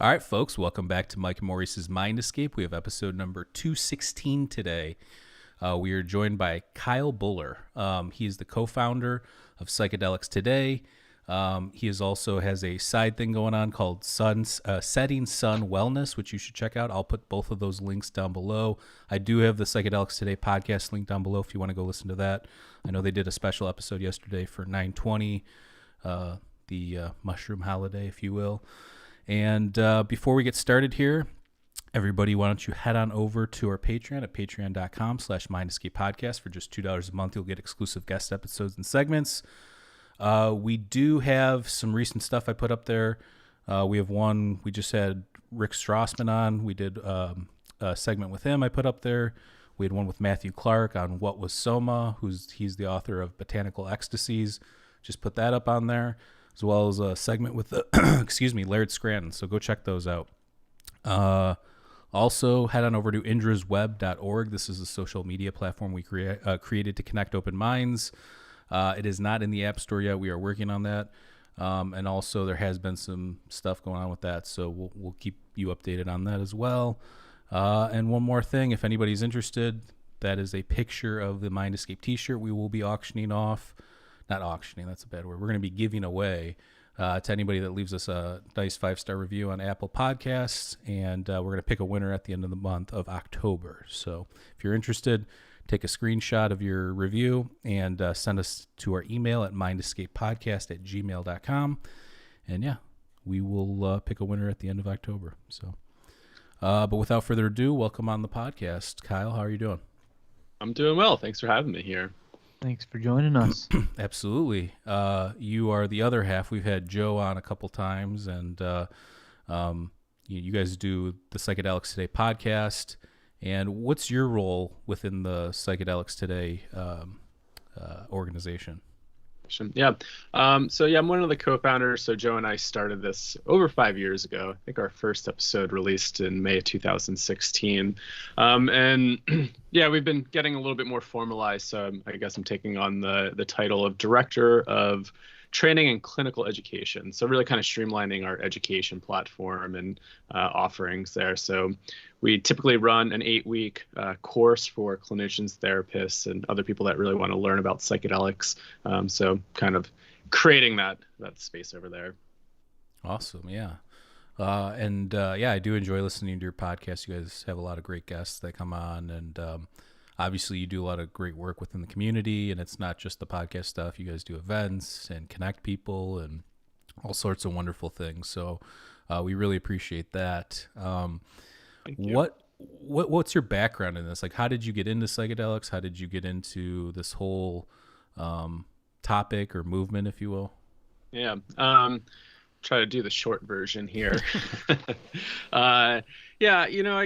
All right, folks, welcome back to Mike and Maurice's Mind Escape. We have episode number 216 today. We are joined by Kyle Buller. He is the co-founder of Psychedelics Today. He is also has a side thing going on called Setting Sun Wellness, which you should check out. I'll put both of those links down below. I do have the Psychedelics Today podcast link down below if you want to go listen to that. I know they did a special episode yesterday for 9/20, the mushroom holiday, if you will. And before we get started here, everybody, why don't you head on over to our Patreon at patreon.com/mindescapepodcast. For just $2 a month, you'll get exclusive guest episodes and segments. We do have some recent stuff I put up there. We have one, we just had Rick Strassman on. We did a segment with him I put up there. We had one with Matthew Clark on what was Soma, he's the author of Botanical Ecstasies. Just put that up on there, as well as a segment with Laird Scranton. So go check those out. Also, head on over to indrasweb.org. This is a social media platform we created to connect open minds. It is not in the App Store yet. We are working on that. And also, there has been some stuff going on with that, so we'll keep you updated on that as well. And one more thing, if anybody's interested, that is a picture of the Mind Escape t-shirt we will be auctioning off. Not auctioning, that's a bad word. We're going to be giving away to anybody that leaves us a nice 5-star review on Apple Podcasts, and we're going to pick a winner at the end of the month of October. So if you're interested, take a screenshot of your review and send us to our email at mindescapepodcast@gmail.com. And yeah, we will pick a winner at the end of October. So, but without further ado, welcome on the podcast. Kyle, how are you doing? I'm doing well. Thanks for having me here. Thanks for joining us. Absolutely. You are the other half. We've had Joe on a couple times, and you guys do the Psychedelics Today podcast. And what's your role within the Psychedelics Today organization? Yeah. So I'm one of the co-founders. So Joe and I started this over 5 years ago. I think our first episode released in May 2016. And yeah, we've been getting a little bit more formalized. So I guess I'm taking on the title of Director of Training and Clinical Education. So really kind of streamlining our education platform and offerings there. So we typically run an 8-week course for clinicians, therapists, and other people that really want to learn about psychedelics. So kind of creating that space over there. Awesome. Yeah. I do enjoy listening to your podcast. You guys have a lot of great guests that come on, and obviously you do a lot of great work within the community, and it's not just the podcast stuff. You guys do events and connect people and all sorts of wonderful things. So we really appreciate that. Thank you. What's your background in this? Like, how did you get into psychedelics? How did you get into this whole topic or movement, if you will? Yeah. Try to do the short version here. I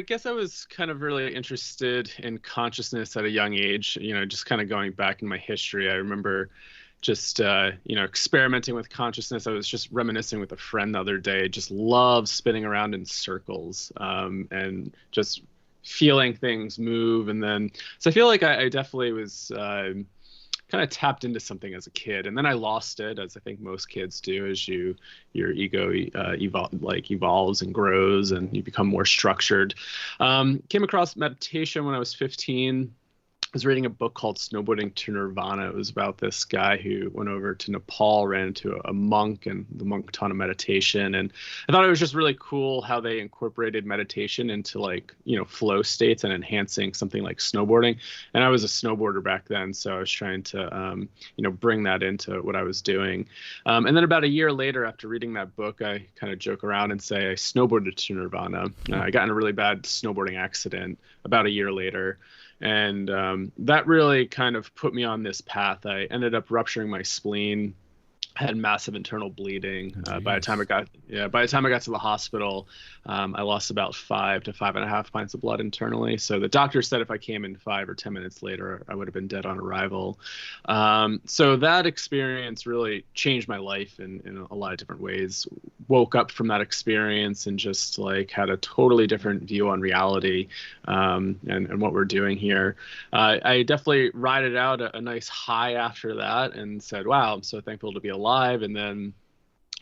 guess I was kind of really interested in consciousness at a young age, just kind of going back in my history. I remember just, experimenting with consciousness. I was just reminiscing with a friend the other day, just love spinning around in circles and just feeling things move. And then, so I feel like I definitely was kind of tapped into something as a kid, and then I lost it, as I think most kids do, as your ego evolves and grows and you become more structured. Came across meditation when I was 15. I was reading a book called Snowboarding to Nirvana. It was about this guy who went over to Nepal, ran into a monk, and the monk taught him meditation. And I thought it was just really cool how they incorporated meditation into flow states and enhancing something like snowboarding. And I was a snowboarder back then, so I was trying to, bring that into what I was doing. And then about a year later, after reading that book, I kind of joke around and say I snowboarded to Nirvana. I got in a really bad snowboarding accident about a year later. And that really kind of put me on this path. I ended up rupturing my spleen, had massive internal bleeding. By the time I got to the hospital, I lost about 5 to 5.5 pints of blood internally. So the doctor said if I came in 5 or 10 minutes later, I would have been dead on arrival. So that experience really changed my life in a lot of different ways. Woke up from that experience and just had a totally different view on reality and what we're doing here. I definitely rided out a nice high after that and said, wow, I'm so thankful to be alive. And then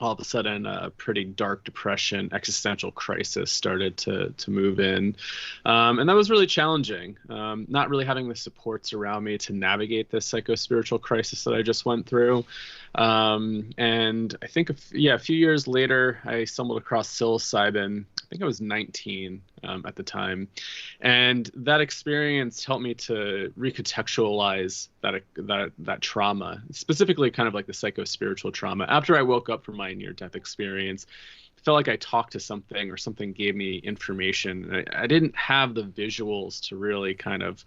all of a sudden a pretty dark depression, existential crisis started to move in. And that was really challenging, not really having the supports around me to navigate this psychospiritual crisis that I just went through. And I think, a few years later, I stumbled across psilocybin. I think I was 19 at the time. And that experience helped me to recontextualize that trauma, specifically kind of like the psychospiritual trauma. After I woke up from my near-death experience, I felt like I talked to something, or something gave me information. I didn't have the visuals to really kind of,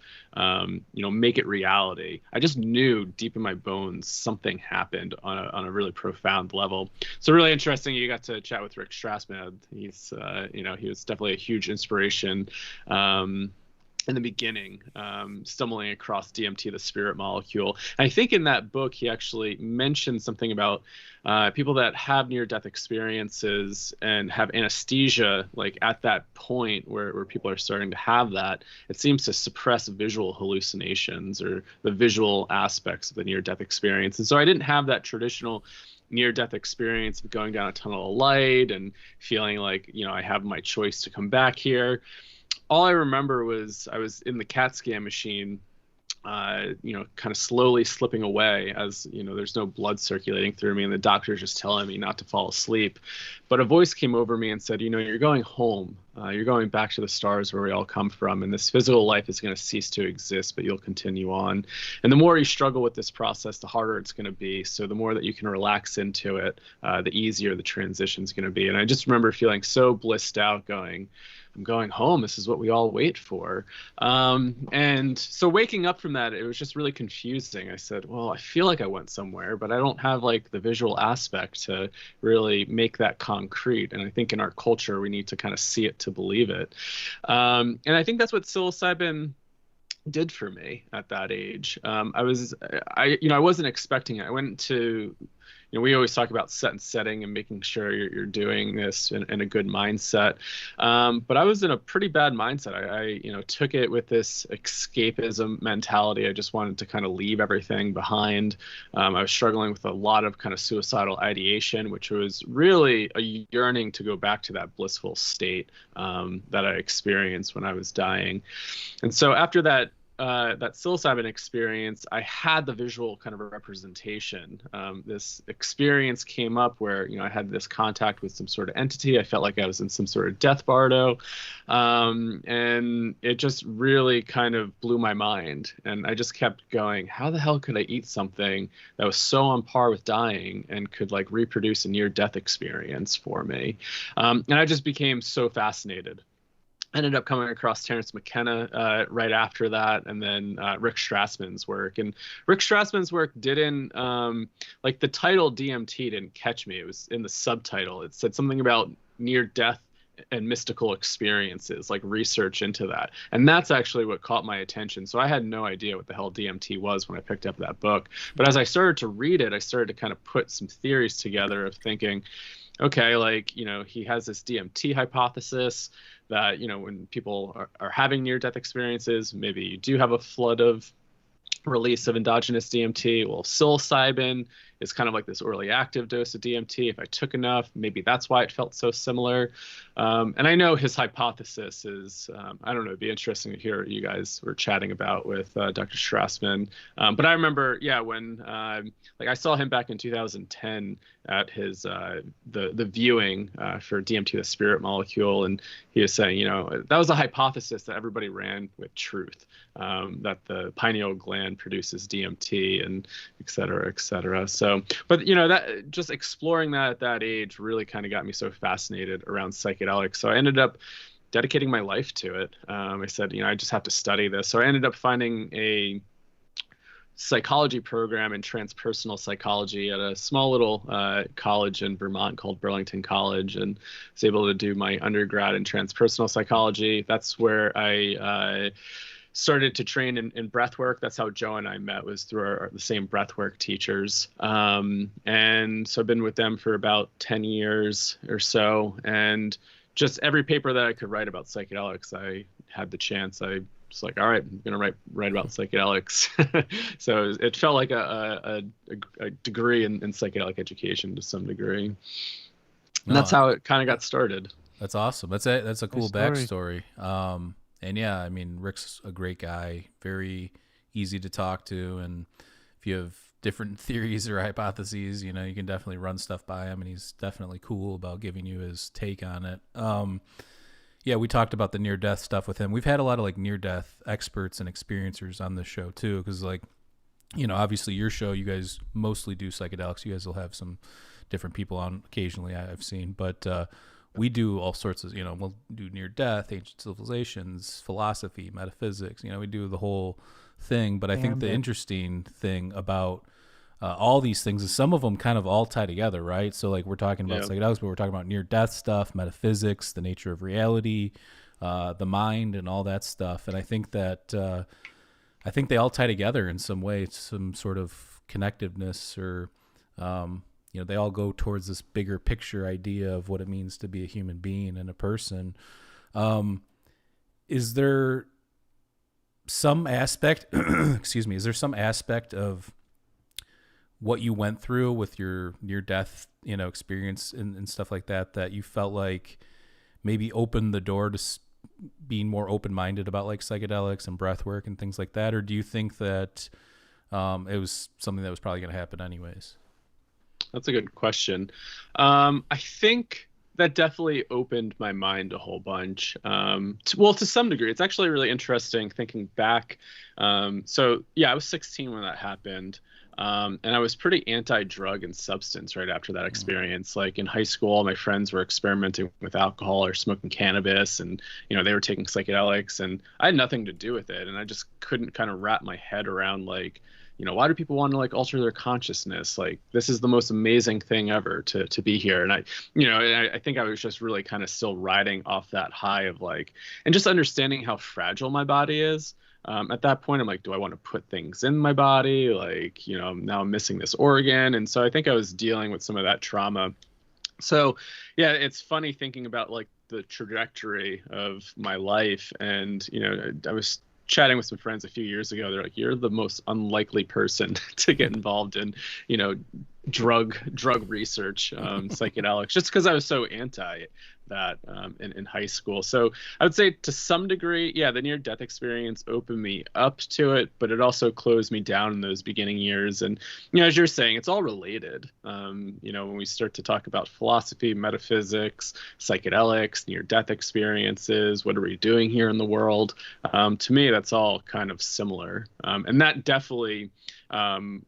make it reality. I just knew deep in my bones something happened on a really profound level. So really interesting. You got to chat with Rick Strassman. He's, he was definitely a huge inspiration. In the beginning, stumbling across DMT, the spirit molecule. And I think in that book, he actually mentioned something about people that have near-death experiences and have anesthesia, like at that point where people are starting to have that, it seems to suppress visual hallucinations or the visual aspects of the near-death experience. And so I didn't have that traditional near-death experience of going down a tunnel of light and feeling like, I have my choice to come back here. All I remember was I was in the CAT scan machine, kind of slowly slipping away as, there's no blood circulating through me and the doctor's just telling me not to fall asleep. But a voice came over me and said, you're going home. You're going back to the stars where we all come from. And this physical life is going to cease to exist, but you'll continue on. And the more you struggle with this process, the harder it's going to be. So the more that you can relax into it, the easier the transition is going to be. And I just remember feeling so blissed out going, I'm going home. This is what we all wait for. And so waking up from that, it was just really confusing. I said, well, I feel like I went somewhere, but I don't have like the visual aspect to really make that concrete. And I think in our culture, we need to kind of see it to believe it. And I think that's what psilocybin did for me at that age. I wasn't expecting it. I went to, we always talk about set and setting and making sure you're doing this in a good mindset. But I was in a pretty bad mindset. I took it with this escapism mentality. I just wanted to kind of leave everything behind. I was struggling with a lot of kind of suicidal ideation, which was really a yearning to go back to that blissful state that I experienced when I was dying. And so after that psilocybin experience, I had the visual kind of a representation. This experience came up where, I had this contact with some sort of entity. I felt like I was in some sort of death bardo. And it just really kind of blew my mind. And I just kept going, how the hell could I eat something that was so on par with dying and could like reproduce a near-death experience for me? And I just became so fascinated. Ended up coming across Terence McKenna right after that, and then Rick Strassman's work. And Rick Strassman's work didn't, like the title DMT didn't catch me. It was in the subtitle. It said something about near-death and mystical experiences, like research into that. And that's actually what caught my attention. So I had no idea what the hell DMT was when I picked up that book. But as I started to read it, I started to kind of put some theories together of thinking, okay, like, he has this DMT hypothesis that, when people are having near-death experiences, maybe you do have a flood of release of endogenous DMT. Well, psilocybin is kind of like this orally active dose of DMT. If I took enough, maybe that's why it felt so similar. And I know his hypothesis is, I don't know, it'd be interesting to hear what you guys were chatting about with Dr. Strassman. But I remember, when I saw him back in 2010 at his the viewing for DMT, the spirit molecule, and he was saying, that was a hypothesis that everybody ran with truth, that the pineal gland produces DMT and et cetera, et cetera. So, but that just exploring that at that age really kind of got me so fascinated around psychedelics. So I ended up dedicating my life to it. I said, I just have to study this. So I ended up finding a psychology program in transpersonal psychology at a small little college in Vermont called Burlington College, and was able to do my undergrad in transpersonal psychology. That's where I started to train in breathwork. That's how Joe and I met, was through the same breathwork teachers. And so I've been with them for about 10 years or so. And just every paper that I could write about psychedelics, I had the chance. I just like, all right, I'm gonna write about psychedelics. So it felt like a degree in psychedelic education to some degree, and that's how it kind of got started. That's awesome. That's a cool Nice backstory. And yeah, I mean, Rick's a great guy, very easy to talk to, and if you have different theories or hypotheses, you know, you can definitely run stuff by him, and he's definitely cool about giving you his take on it. Yeah, we talked about the near-death stuff with him. We've had a lot of like near-death experts and experiencers on this show too, because like, you know, obviously your show, you guys mostly do psychedelics. You guys will have some different people on occasionally, I've seen, but we do all sorts of, you know, we'll do near-death, ancient civilizations, philosophy, metaphysics. You know, we do the whole thing. But I think the interesting thing about all these things is some of them kind of all tie together, right? So like we're talking about psychedelics, but we're talking about near-death stuff, metaphysics, the nature of reality, the mind, and all that stuff. And I think that I think they all tie together in some way, some sort of connectiveness, or you know, they all go towards this bigger picture idea of what it means to be a human being and a person. Is there some aspect, excuse me, is there some aspect of what you went through with your near-death, you know, experience and stuff like that, that you felt like maybe opened the door to being more open-minded about like psychedelics and breath work and things like that? Or do you think that it was something that was probably going to happen anyways? That's a good question. I think that definitely opened my mind a whole bunch. To some degree. It's actually really interesting thinking back. So yeah, I was 16 when that happened. And I was pretty anti-drug and substance right after that experience. Like in high school, all my friends were experimenting with alcohol or smoking cannabis, and, you know, they were taking psychedelics, and I had nothing to do with it. And I just couldn't kind of wrap my head around, like, you know, why do people want to like alter their consciousness? Like, this is the most amazing thing ever to be here. And I think I was just really kind of still riding off that high of like, and just understanding how fragile my body is. At that point, I'm like, do I want to put things in my body? Like, you know, now I'm missing this organ. And so I think I was dealing with some of that trauma. So yeah, it's funny thinking about like the trajectory of my life. And, you know, I was chatting with some friends a few years ago. They're like, you're the most unlikely person to get involved in, you know, drug research, psychedelics, just because I was so anti that in high school. So I would say to some degree, yeah, the near-death experience opened me up to it, but it also closed me down in those beginning years. And, you know, as you're saying, it's all related. You know, when we start to talk about philosophy, metaphysics, psychedelics, near-death experiences, what are we doing here in the world? To me, that's all kind of similar. And that definitely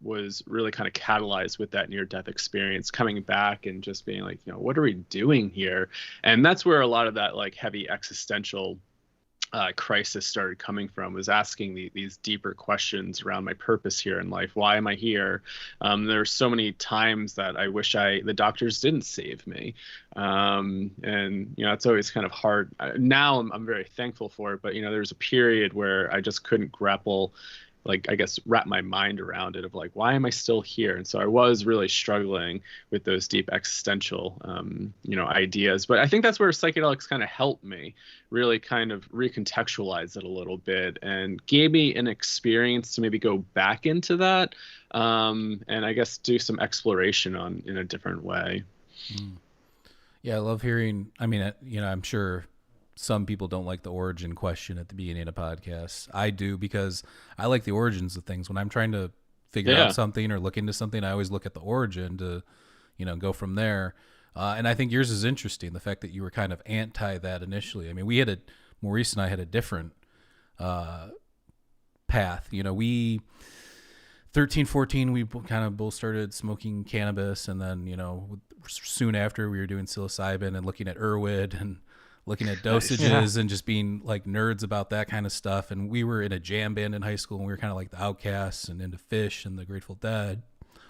was really kind of catalyzed with that near-death experience, coming back and just being like, you know, what are we doing here? And that's where a lot of that like heavy existential crisis started coming from, was asking these deeper questions around my purpose here in life. Why am I here? There are so many times that I wish the doctors didn't save me. And, you know, it's always kind of hard. Now I'm very thankful for it, but, you know, there's a period where I just couldn't grapple, like, I guess, wrap my mind around it of like, why am I still here? And so I was really struggling with those deep existential, you know, ideas. But I think that's where psychedelics kind of helped me really kind of recontextualize it a little bit and gave me an experience to maybe go back into that, and I guess do some exploration in a different way. Yeah, I love hearing. I mean, you know, I'm sure some people don't like the origin question at the beginning of podcasts. I do, because I like the origins of things. When I'm trying to figure out something or look into something, I always look at the origin to, you know, go from there. And I think yours is interesting, the fact that you were kind of anti that initially. I mean, Maurice and I had a different path. You know, 13, 14, we kind of both started smoking cannabis. And then, you know, soon after, we were doing psilocybin and looking at Erwid and looking at dosages and just being like nerds about that kind of stuff. And we were in a jam band in high school, and we were kind of like the Outcasts and into Fish and the Grateful Dead,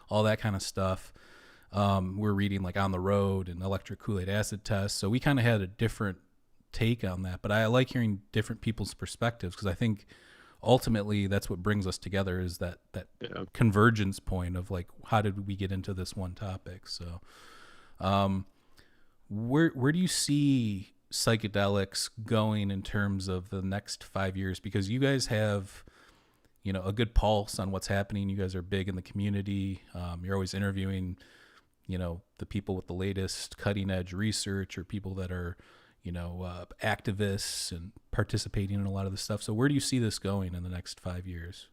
all that kind of stuff. We're reading like On the Road and Electric Kool-Aid Acid Test. So we kind of had a different take on that. But I like hearing different people's perspectives, because I think ultimately that's what brings us together, is that convergence point of like, how did we get into this one topic? So where do you see psychedelics going in terms of the next 5 years? Because you guys have, a good pulse on what's happening. You guys are big in the community. You're always interviewing, the people with the latest cutting edge research, or people that are, activists and participating in a lot of this stuff. So where do you see this going in the next 5 years?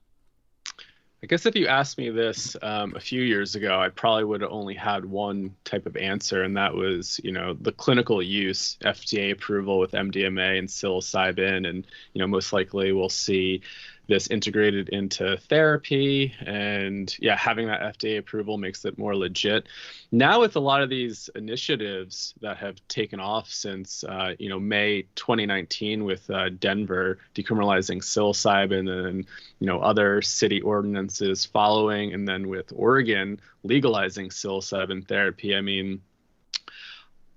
I guess if you asked me this a few years ago, I probably would have only had one type of answer, and that was, the clinical use, FDA approval with MDMA and psilocybin, and, most likely we'll see this integrated into therapy, and having that FDA approval makes it more legit. Now with a lot of these initiatives that have taken off since May 2019 with Denver decriminalizing psilocybin, and other city ordinances following, and then with Oregon legalizing psilocybin therapy, I mean,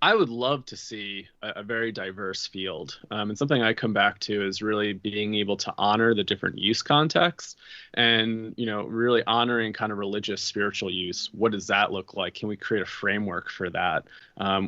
I would love to see a very diverse field. And something I come back to is really being able to honor the different use contexts, and, really honoring kind of religious, spiritual use. What does that look like? Can we create a framework for that,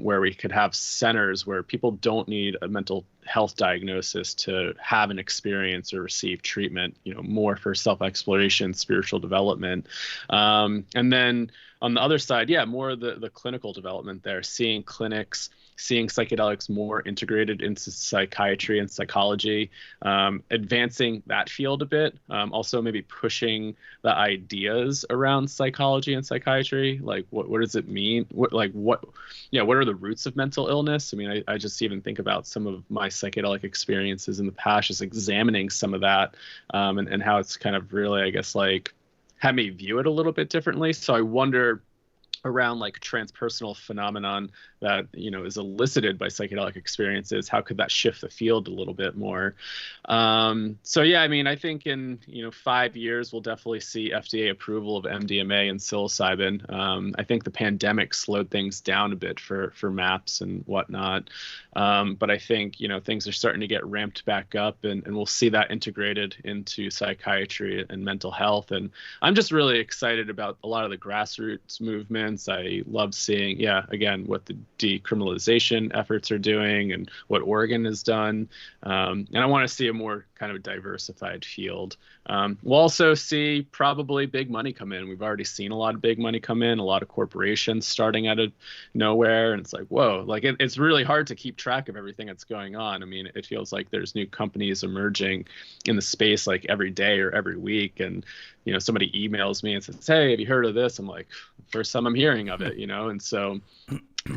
where we could have centers where people don't need a mental health diagnosis to have an experience or receive treatment, more for self-exploration, spiritual development. And then on the other side, more of the clinical development there, seeing clinics, seeing psychedelics more integrated into psychiatry and psychology, advancing that field a bit. Also maybe pushing the ideas around psychology and psychiatry. Like what does it mean? What are the roots of mental illness? I mean, I just even think about some of my psychedelic experiences in the past, just examining some of that, and how it's kind of really, I guess, like, had me view it a little bit differently. So I wonder, around like transpersonal phenomenon that is elicited by psychedelic experiences, how could that shift the field a little bit more? I mean, I think in 5 years we'll definitely see FDA approval of MDMA and psilocybin. I think the pandemic slowed things down a bit for MAPS and whatnot, but I think things are starting to get ramped back up, and we'll see that integrated into psychiatry and mental health. And I'm just really excited about a lot of the grassroots movements. I love seeing, again, what the decriminalization efforts are doing and what Oregon has done. And I want to see a more kind of diversified field. We'll also see probably big money come in. We've already seen a lot of big money come in, a lot of corporations starting out of nowhere. And it's like, whoa, like it's really hard to keep track of everything that's going on. I mean, it feels like there's new companies emerging in the space like every day or every week. And, somebody emails me and says, hey, have you heard of this? I'm like, first time I'm hearing of it, and so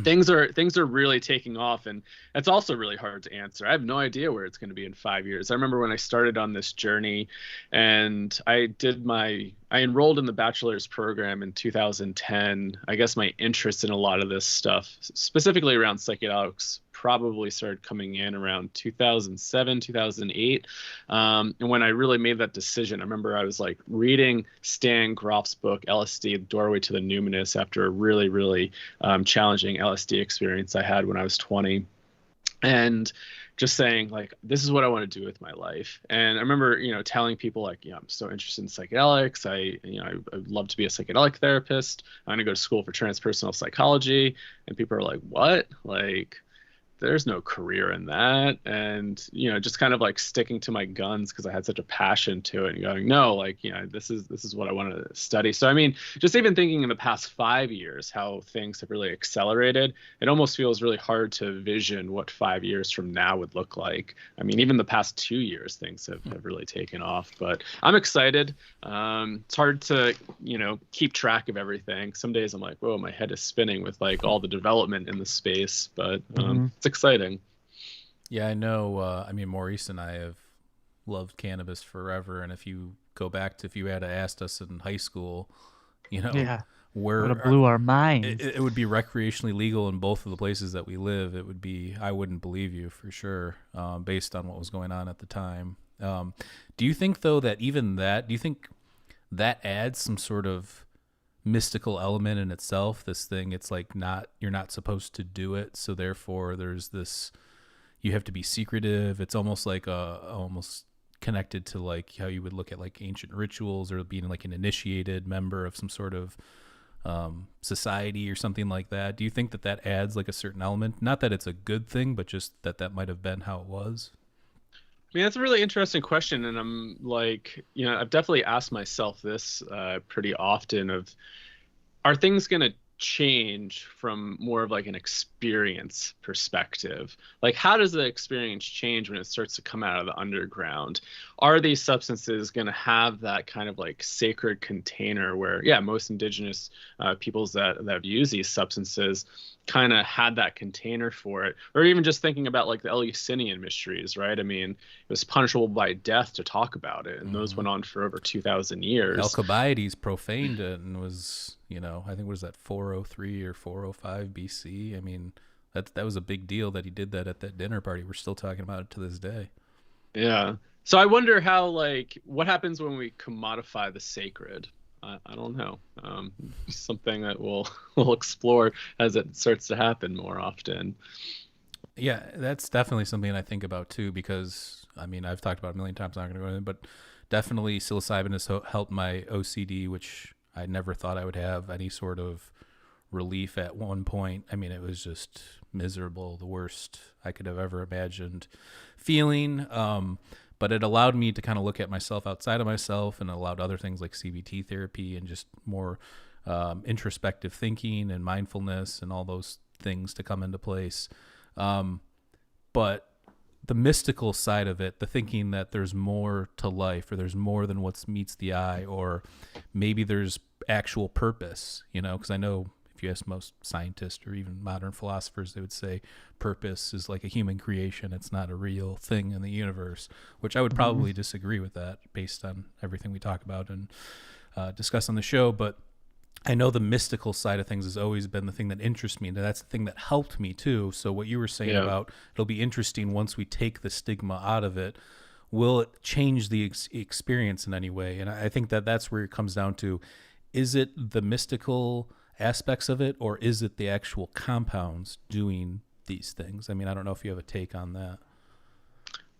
things are really taking off, and it's also really hard to answer. I have no idea where it's going to be in 5 years. I remember when I started on this journey, and I enrolled in the bachelor's program in 2010. I guess my interest in a lot of this stuff, specifically around psychedelics, probably started coming in around 2007, 2008. And when I really made that decision, I remember I was like reading Stan Grof's book, LSD, Doorway to the Numinous, after a really, really challenging LSD experience I had when I was 20. And just saying, like, this is what I want to do with my life. And I remember, telling people like, I'm so interested in psychedelics. I'd love to be a psychedelic therapist. I'm going to go to school for transpersonal psychology. And people are like, what? Like, there's no career in that. And, just kind of like sticking to my guns because I had such a passion to it, and going, no, like, this is what I want to study. So, I mean, just even thinking in the past 5 years, how things have really accelerated, it almost feels really hard to vision what 5 years from now would look like. I mean, even the past 2 years, things have really taken off, but I'm excited. It's hard to, keep track of everything. Some days I'm like, whoa, my head is spinning with like all the development in the space, but it's exciting. Yeah, I know. I mean, Maurice and I have loved cannabis forever. And if you go back to, if you had asked us in high school, where it blew our minds. It would be recreationally legal in both of the places that we live. It would be, I wouldn't believe you for sure, based on what was going on at the time. Do you think though that even that, do you think that adds some sort of mystical element in itself? This thing, it's like you're not supposed to do it, so therefore there's this, you have to be secretive. It's almost like almost connected to like how you would look at like ancient rituals, or being like an initiated member of some sort of society or something like that. Do you think that that adds like a certain element? Not that it's a good thing, but just that that might have been how it was. I mean, that's a really interesting question, and I'm like, I've definitely asked myself this pretty often of, are things going to change from more of like an experience perspective? Like, how does the experience change when it starts to come out of the underground? Are these substances going to have that kind of like sacred container where, yeah, most indigenous peoples that have used these substances kind of had that container for it? Or even just thinking about like the Eleusinian mysteries, right? I mean, it was punishable by death to talk about it, and those went on for over 2,000 years. Alcibiades profaned it and was, I think, what is that, 403 or 405 BC? I mean, that was a big deal that he did that at that dinner party. We're still talking about it to this day. Yeah. So I wonder how, like, what happens when we commodify the sacred? I don't know. Something that we'll explore as it starts to happen more often. Yeah, that's definitely something I think about too, because I mean, I've talked about it a million times. I'm not going to go into it, but definitely psilocybin has helped my OCD, which I never thought I would have any sort of relief at one point. I mean, it was just miserable, the worst I could have ever imagined feeling. But it allowed me to kind of look at myself outside of myself, and allowed other things like CBT therapy and just more introspective thinking and mindfulness and all those things to come into place. But the mystical side of it, the thinking that there's more to life, or there's more than what meets the eye, or maybe there's actual purpose, because I know if you ask most scientists or even modern philosophers, they would say purpose is like a human creation. It's not a real thing in the universe, which I would probably disagree with that based on everything we talk about and discuss on the show. But I know the mystical side of things has always been the thing that interests me, and that's the thing that helped me too. So what you were saying about it'll be interesting once we take the stigma out of it, will it change the experience in any way? And I think that that's where it comes down to, is it the mystical aspects of it, or is it the actual compounds doing these things? I mean, I don't know if you have a take on that.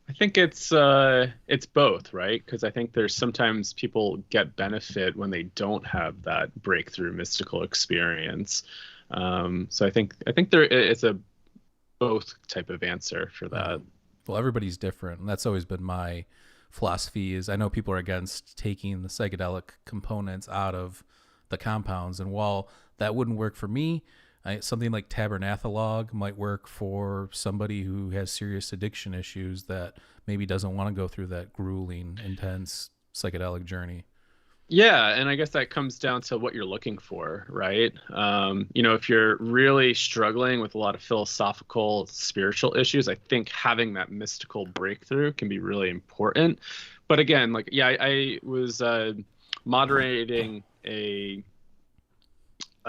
I think it's both, right? Because I think there's sometimes people get benefit when they don't have that breakthrough mystical experience. So I think it's a both type of answer for that. Well, everybody's different, and that's always been my philosophy. Is I know people are against taking the psychedelic components out of the compounds, and while that wouldn't work for me, something like tabernathalog might work for somebody who has serious addiction issues that maybe doesn't want to go through that grueling, intense psychedelic journey. Yeah, and I guess that comes down to what you're looking for, right? If you're really struggling with a lot of philosophical, spiritual issues, I think having that mystical breakthrough can be really important. But again, I was moderating a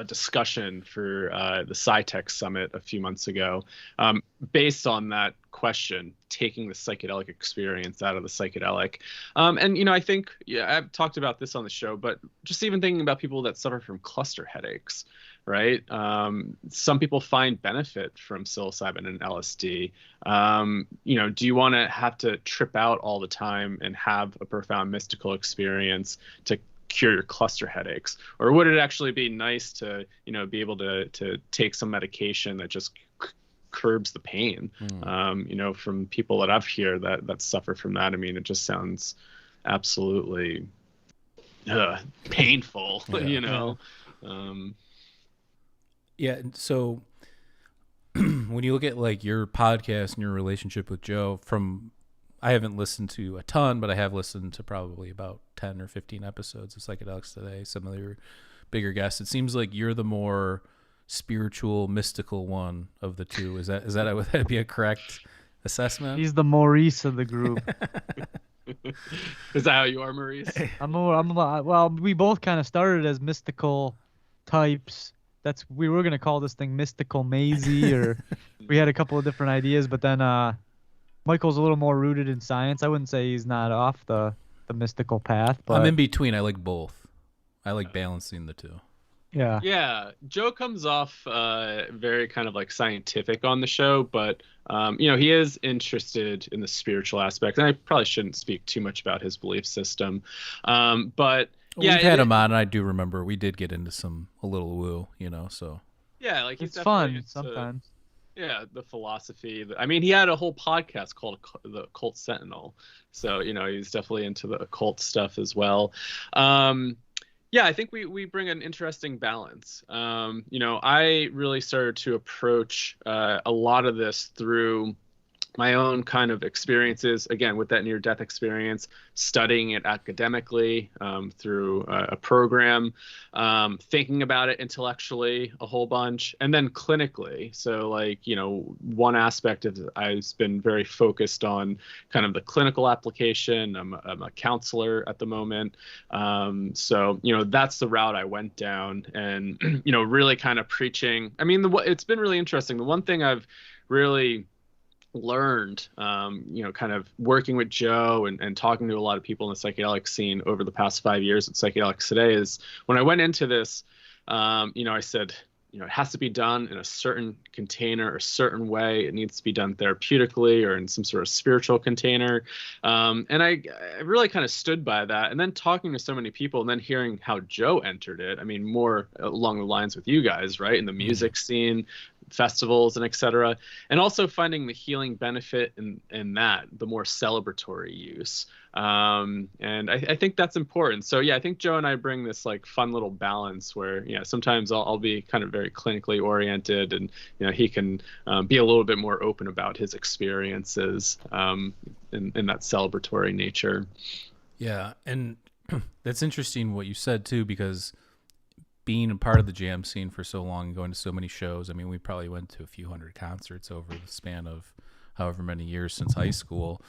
discussion for the SciTech Summit a few months ago, based on that question, taking the psychedelic experience out of the psychedelic. And I think, I've talked about this on the show, but just even thinking about people that suffer from cluster headaches, right? Some people find benefit from psilocybin and LSD. Do you want to have to trip out all the time and have a profound mystical experience to cure your cluster headaches? Or would it actually be nice to be able to take some medication that just curbs the pain? From people that I've heard that suffer from that, I mean, it just sounds absolutely painful. So when you look at like your podcast and your relationship with Joe, I haven't listened to a ton, but I have listened to probably about 10 or 15 episodes of Psychedelics Today, some of your bigger guests. It seems like you're the more spiritual, mystical one of the two. Would that be a correct assessment? He's the Maurice of the group. Is that how you are, Maurice? Well, we both kind of started as mystical types. We were going to call this thing Mystical Maisie, or we had a couple of different ideas, but then Michael's a little more rooted in science. I wouldn't say he's not off the mystical path, but I'm in between. I like both. I like balancing the two. Yeah. Joe comes off very kind of like scientific on the show, but he is interested in the spiritual aspect. And I probably shouldn't speak too much about his belief system, but Yeah, We've had him on, and I do remember we did get into a little woo, so. Yeah, like he's It's definitely fun into, sometimes. yeah, the philosophy. I mean, he had a whole podcast called the Occult Sentinel, so he's definitely into the occult stuff as well. Yeah, I think we bring an interesting balance. I really started to approach a lot of this through my own kind of experiences, again, with that near-death experience, studying it academically through a program, thinking about it intellectually a whole bunch, and then clinically. So, like, one aspect of it, I've been very focused on kind of the clinical application. I'm a counselor at the moment. So, that's the route I went down, and, really kind of preaching. I mean, it's been really interesting. The one thing I've really learned, kind of working with Joe and talking to a lot of people in the psychedelic scene over the past 5 years at Psychedelics Today is when I went into this, I said, it has to be done in a certain container, a certain way. It needs to be done therapeutically or in some sort of spiritual container. And I really kind of stood by that. And then talking to so many people and then hearing how Joe entered it, I mean, more along the lines with you guys, right? In the music scene, festivals and etc., and also finding the healing benefit in that, the more celebratory use, and I think that's important. So yeah, I think Joe and I bring this like fun little balance where sometimes I'll be kind of very clinically oriented, and he can be a little bit more open about his experiences in that celebratory nature. Yeah, and that's interesting what you said too, because being a part of the jam scene for so long and going to so many shows, I mean, we probably went to a few hundred concerts over the span of however many years since high school.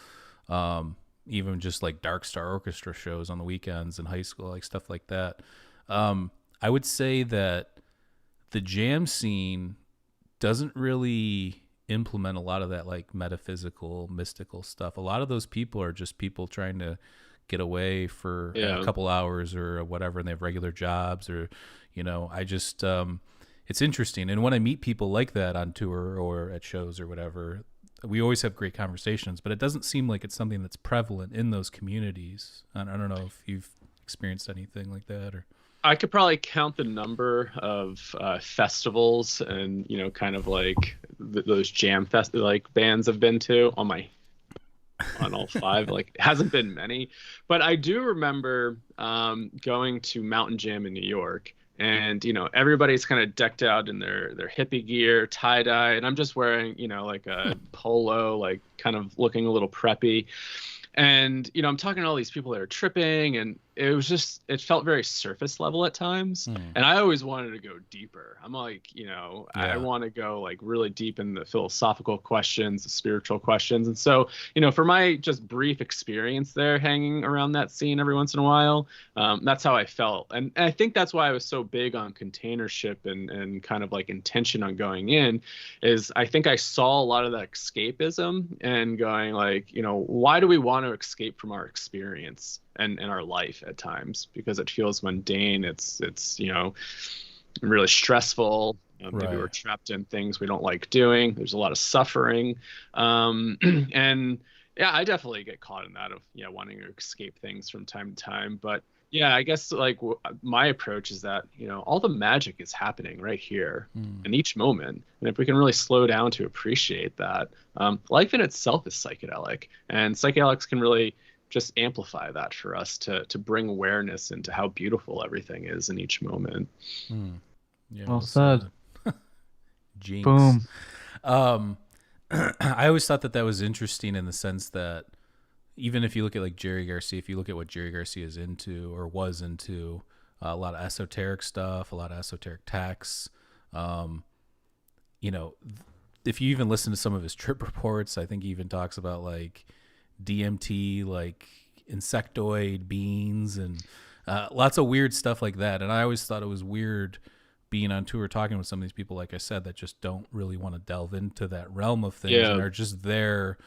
Even just like Dark Star Orchestra shows on the weekends in high school, like stuff like that. I would say that the jam scene doesn't really implement a lot of that like metaphysical, mystical stuff. A lot of those people are just people trying to get away for a couple hours or whatever, and they have regular jobs, or I just it's interesting. And when I meet people like that on tour or at shows or whatever, we always have great conversations, but it doesn't seem like it's something that's prevalent in those communities. I don't know if you've experienced anything like that. Or I could probably count the number of festivals and kind of like those jam fest like bands I've been to on all 5. Like, it hasn't been many, but I do remember going to Mountain Jam in New York, and everybody's kind of decked out in their hippie gear, tie-dye, and I'm just wearing like a polo, like kind of looking a little preppy. And I'm talking to all these people that are tripping, and it felt very surface level at times. And I always wanted to go deeper. I'm like, I want to go like really deep in the philosophical questions, the spiritual questions. And so, for my just brief experience there, hanging around that scene every once in a while, that's how I felt. And I think that's why I was so big on containership and kind of like intention on going in, is I think I saw a lot of that escapism and going like, why do we want to escape from our experience and our life at times, because it feels mundane, it's really stressful, maybe we're trapped in things we don't like doing, there's a lot of suffering, and yeah, I definitely get caught in that of wanting to escape things from time to time. But yeah, I guess like my approach is that all the magic is happening right here in each moment, and if we can really slow down to appreciate that, life in itself is psychedelic, and psychedelics can really just amplify that for us to bring awareness into how beautiful everything is in each moment. Yeah, well said. Jinx. Boom. I always thought that was interesting in the sense that even if you look at like Jerry Garcia, if you look at what Jerry Garcia is into or was into, a lot of esoteric stuff, a lot of esoteric texts, if you even listen to some of his trip reports, I think he even talks about like DMT, like insectoid beings, and lots of weird stuff like that. And I always thought it was weird being on tour talking with some of these people, like I said, that just don't really want to delve into that realm of things and are just there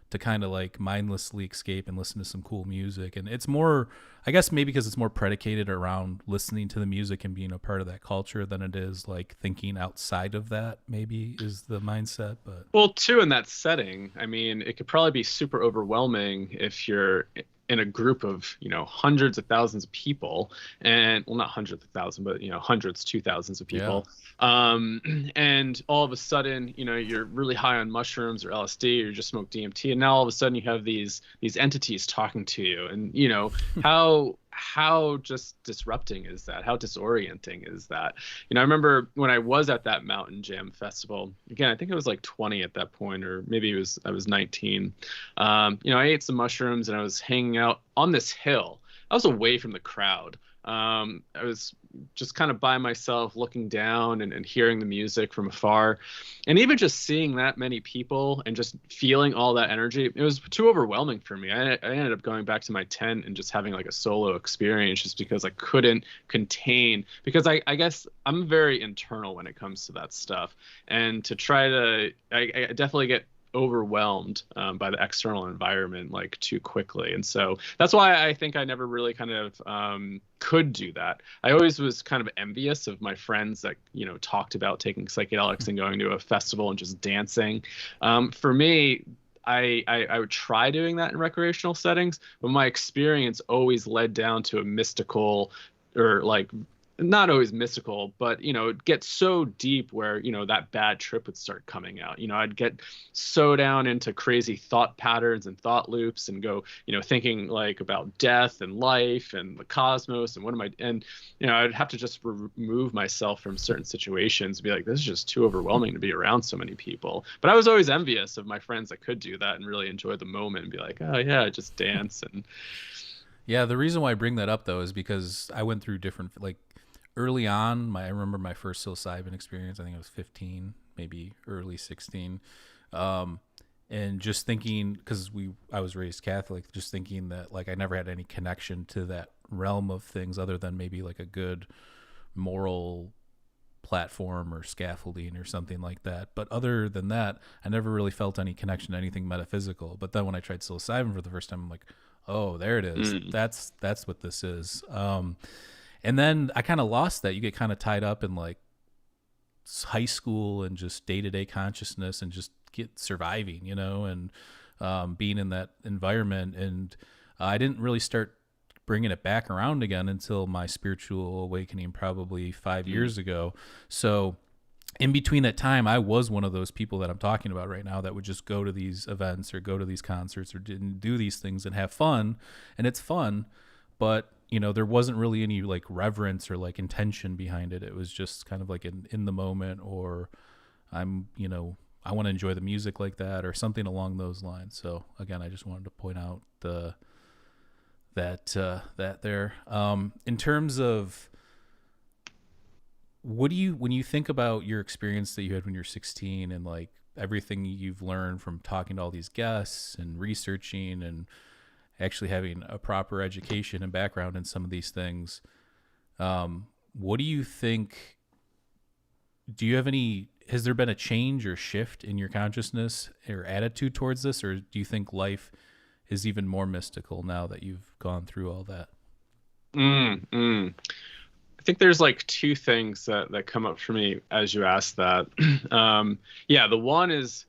to kind of like mindlessly escape and listen to some cool music. And it's more, I guess maybe because it's more predicated around listening to the music and being a part of that culture than it is like thinking outside of that, maybe is the mindset. But well, too, in that setting, I mean, it could probably be super overwhelming if you're in a group of, hundreds of thousands of people, and well, not hundreds of thousands, but, hundreds to thousands of people. And all of a sudden, you're really high on mushrooms or LSD, or you just smoke DMT, and now all of a sudden you have these entities talking to you, and how just disrupting is that? How disorienting is that? I remember when I was at that Mountain Jam Festival, again, I think I was like 20 at that point, or maybe I was 19. I ate some mushrooms and I was hanging out on this hill. I was away from the crowd. I was just kind of by myself, looking down and hearing the music from afar. And even just seeing that many people and just feeling all that energy, it was too overwhelming for me. I ended up going back to my tent and just having like a solo experience, just because I couldn't contain, because I guess I'm very internal when it comes to that stuff. And to try to, I definitely get overwhelmed by the external environment like too quickly. And so that's why I think I never really kind of could do that. I always was kind of envious of my friends that, talked about taking psychedelics and going to a festival and just dancing. For me, I would try doing that in recreational settings, but my experience always led down to a mystical, or like, not always mystical, but it gets so deep where that bad trip would start coming out. I'd get so down into crazy thought patterns and thought loops, and go thinking like about death and life and the cosmos and I'd have to just remove myself from certain situations and be like, this is just too overwhelming to be around so many people. But I was always envious of my friends that could do that and really enjoy the moment and be like, oh yeah, just dance. And yeah, the reason why I bring that up though is because I went through different, like, early on, I remember my first psilocybin experience. I think I was 15, maybe early 16, and just thinking, because I was raised Catholic, just thinking that like I never had any connection to that realm of things other than maybe like a good moral platform or scaffolding or something like that. But other than that, I never really felt any connection to anything metaphysical. But then when I tried psilocybin for the first time, I'm like, oh, there it is. That's what this is. And then I kind of lost that. You get kind of tied up in like high school and just day-to-day consciousness and just get surviving, and being in that environment. And I didn't really start bringing it back around again until my spiritual awakening, probably 5 years ago. So in between that time, I was one of those people that I'm talking about right now that would just go to these events or go to these concerts or didn't do these things and have fun. And it's fun, but there wasn't really any like reverence or like intention behind it. It was just kind of like in the moment, or I want to enjoy the music like that, or something along those lines. So again, I just wanted to point out that there. In terms of when you think about your experience that you had when you're 16 and like everything you've learned from talking to all these guests and researching and actually having a proper education and background in some of these things, what do you think? Has there been a change or shift in your consciousness or attitude towards this, or do you think life is even more mystical now that you've gone through all that? I think there's like two things that come up for me as you ask that. The one is,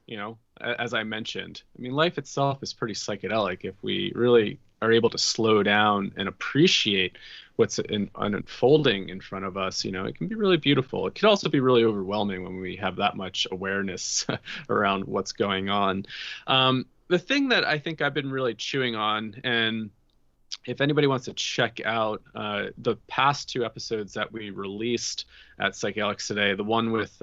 as I mentioned, I mean, life itself is pretty psychedelic if we really are able to slow down and appreciate what's unfolding in front of us. It can be really beautiful. It can also be really overwhelming when we have that much awareness around what's going on. The thing that I think I've been really chewing on, and if anybody wants to check out the past two episodes that we released at Psychedelics Today, the one with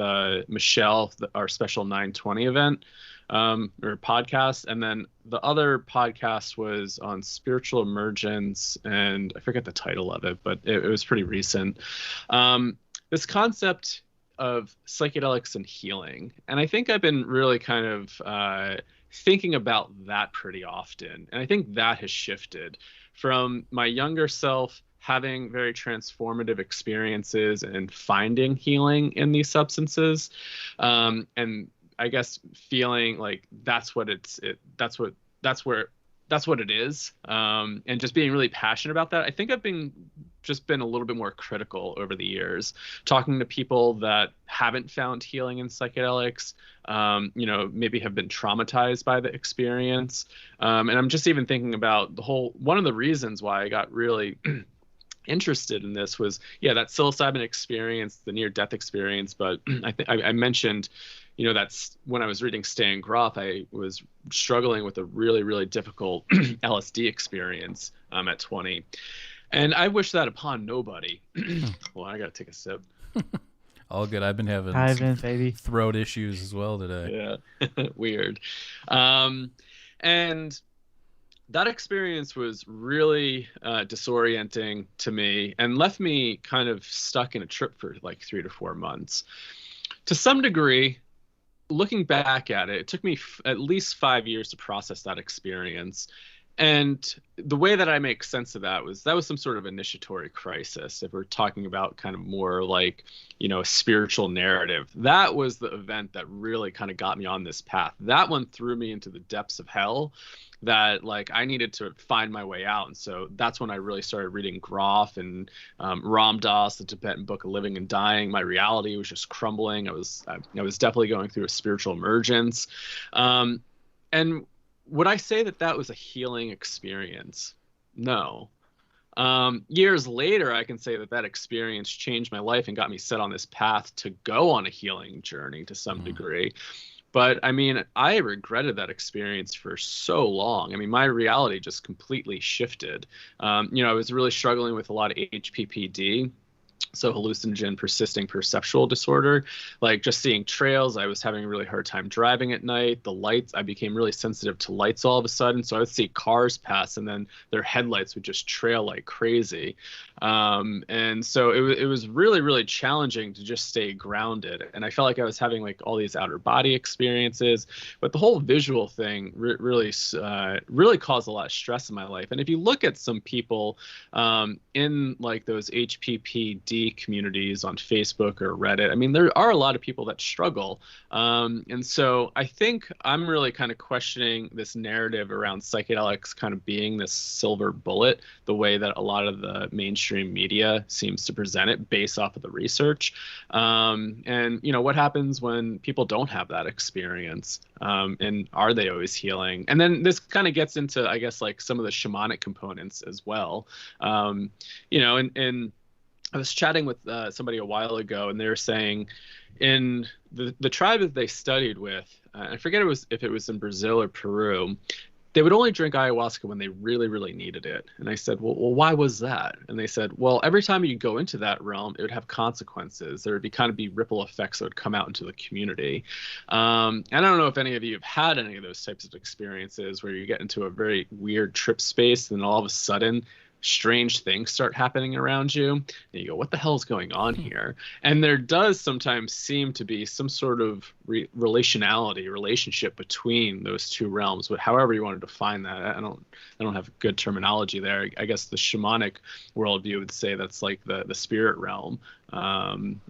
Michelle, our special 920 event or podcast, and then the other podcast was on spiritual emergence, and I forget the title of it, but it was pretty recent. This concept of psychedelics and healing. And I think I've been really kind of thinking about that pretty often. And I think that has shifted from my younger self having very transformative experiences and finding healing in these substances. And I guess feeling like that's what it is. And just being really passionate about that. I think I've been just been a little bit more critical over the years, talking to people that haven't found healing in psychedelics, maybe have been traumatized by the experience. And I'm just even thinking about one of the reasons why I got really interested in this was, that psilocybin experience, the near-death experience. But I mentioned, that's when I was reading Stan Grof, I was struggling with a really, really difficult LSD experience at 20. And I wish that upon nobody. Well, I got to take a sip. All good. I've been having some baby. throat issues as well today. Yeah, weird. And that experience was really disorienting to me and left me kind of stuck in a trip for like 3 to 4 months. To some degree, looking back at it, it took me at least 5 years to process that experience. And the way that I make sense of that was some sort of initiatory crisis. If we're talking about kind of more like, a spiritual narrative, that was the event that really kind of got me on this path. That one threw me into the depths of hell that like I needed to find my way out. And so that's when I really started reading Grof and Ram Dass, the Tibetan Book of Living and Dying. My reality was just crumbling. I was definitely going through a spiritual emergence. And would I say that was a healing experience? No. Years later, I can say that experience changed my life and got me set on this path to go on a healing journey to some degree. But I mean, I regretted that experience for so long. I mean, my reality just completely shifted. I was really struggling with a lot of HPPD. So hallucinogen persisting perceptual disorder, like just seeing trails. I was having a really hard time driving at night. The lights, I became really sensitive to lights all of a sudden. So I would see cars pass and then their headlights would just trail like crazy. And so it was really, really challenging to just stay grounded. And I felt like I was having like all these outer body experiences, but the whole visual thing really caused a lot of stress in my life. And if you look at some people in like those HPPD communities on Facebook or Reddit, I mean, there are a lot of people that struggle. And so I think I'm really kind of questioning this narrative around psychedelics kind of being this silver bullet, the way that a lot of the mainstream media seems to present it based off of the research. And, what happens when people don't have that experience? And are they always healing? And then this kind of gets into, I guess, like some of the shamanic components as well. And I was chatting with somebody a while ago, and they were saying in the tribe that they studied with, I forget if it was in Brazil or Peru, they would only drink ayahuasca when they really, really needed it. And I said, well, why was that? And they said, well, every time you go into that realm, it would have consequences. There would be ripple effects that would come out into the community. And I don't know if any of you have had any of those types of experiences where you get into a very weird trip space, and then all of a sudden strange things start happening around you, and you go, what the hell is going on here? And there does sometimes seem to be some sort of relationship between those two realms, but however you want to define that, I don't have good terminology there. I guess the shamanic worldview would say that's like the spirit realm. And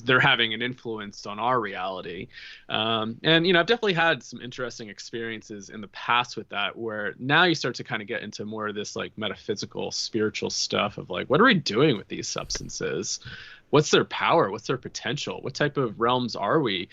they're having an influence on our reality. And I've definitely had some interesting experiences in the past with that, where now you start to kind of get into more of this like metaphysical, spiritual stuff of like, what are we doing with these substances? What's their power? What's their potential? What type of realms are we,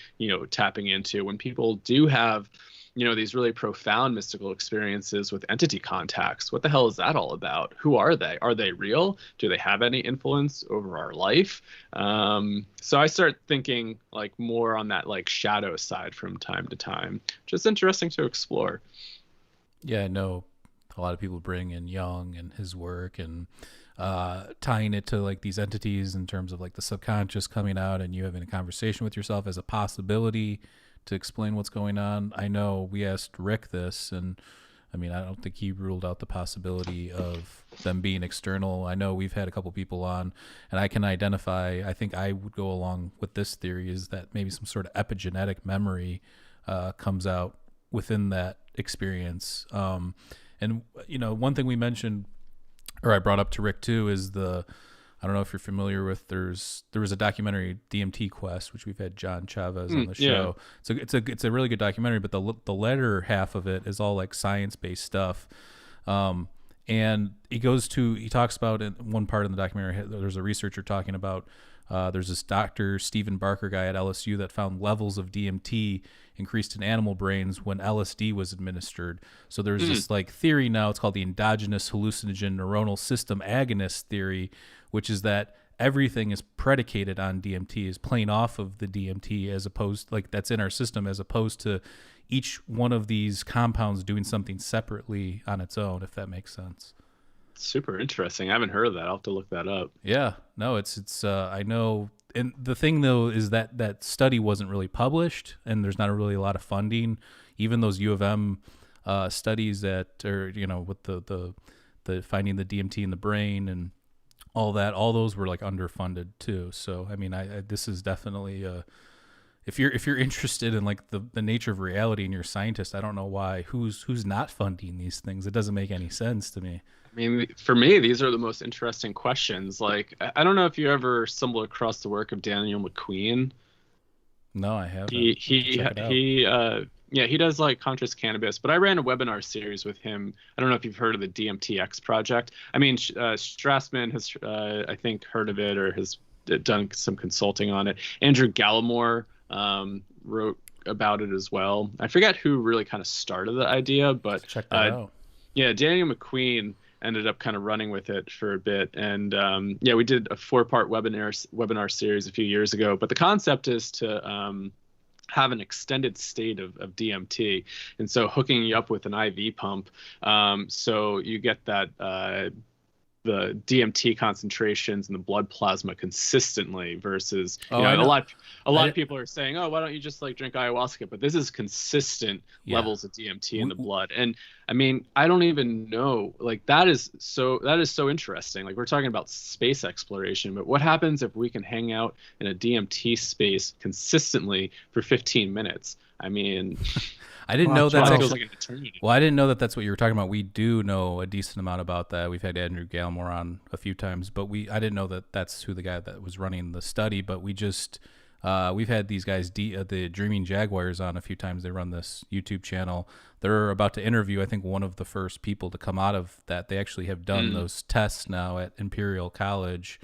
tapping into when people do have, these really profound mystical experiences with entity contacts? What the hell is that all about? Who are they? Are they real? Do they have any influence over our life? So I start thinking like more on that like shadow side from time to time. Just interesting to explore. Yeah, I know a lot of people bring in Jung and his work and tying it to like these entities in terms of like the subconscious coming out and you having a conversation with yourself as a possibility to explain what's going on. I know we asked Rick this, and I mean, I don't think he ruled out the possibility of them being external. I know we've had a couple people on, and I can identify, I think I would go along with this theory, is that maybe some sort of epigenetic memory comes out within that experience. And, one thing we mentioned, or I brought up to Rick too, is I don't know if you're familiar with, there was a documentary, DMT Quest, which we've had John Chavez on the show. So it's a really good documentary, but the latter half of it is all like science-based stuff. And And he talks about in one part in the documentary, there's a researcher talking about, there's this Dr. Stephen Barker guy at LSU that found levels of DMT increased in animal brains when LSD was administered. So there's this like theory now, it's called the endogenous hallucinogen neuronal system agonist theory, which is that everything is predicated on DMT, is playing off of the DMT as opposed, like that's in our system, as opposed to each one of these compounds doing something separately on its own, if that makes sense. Super interesting. I haven't heard of that. I'll have to look that up. Yeah, no, it's I know. And the thing though is that that study wasn't really published, and there's not really a lot of funding. Even those U of M studies that are, you know, with the finding the DMT in the brain and all that, all those were like underfunded too. So I mean, I this is definitely if you're interested in like the nature of reality and you're a scientist, I don't know why who's not funding these things. It doesn't make any sense to me. I mean, for me, these are the most interesting questions. Like, I don't know if you ever stumbled across the work of Daniel McQueen. No, I haven't. He does like conscious cannabis, but I ran a webinar series with him. I don't know if you've heard of the DMTX project. I mean, Strassman has, I think, heard of it or has done some consulting on it. Andrew Gallimore wrote about it as well. I forget who really kind of started the idea, but check that out. Yeah, Daniel McQueen ended up kind of running with it for a bit. And we did a 4-part webinar series a few years ago. But the concept is to have an extended state of DMT. And so hooking you up with an IV pump, so you get that the DMT concentrations in the blood plasma consistently versus a lot of people are saying, oh, why don't you just like drink ayahuasca? But this is consistent levels of DMT in the blood. And I mean, I don't even know, like that is so interesting. Like we're talking about space exploration, but what happens if we can hang out in a DMT space consistently for 15 minutes? I mean, I didn't know that's feels like an eternity. Well, I didn't know that that's what you were talking about. We do know a decent amount about that. We've had Andrew Gallimore on a few times, but I didn't know that that's who the guy that was running the study. But we've had these guys, the Dreaming Jaguars, on a few times. They run this YouTube channel. They're about to interview, I think, one of the first people to come out of that. They actually have done those tests now at Imperial College.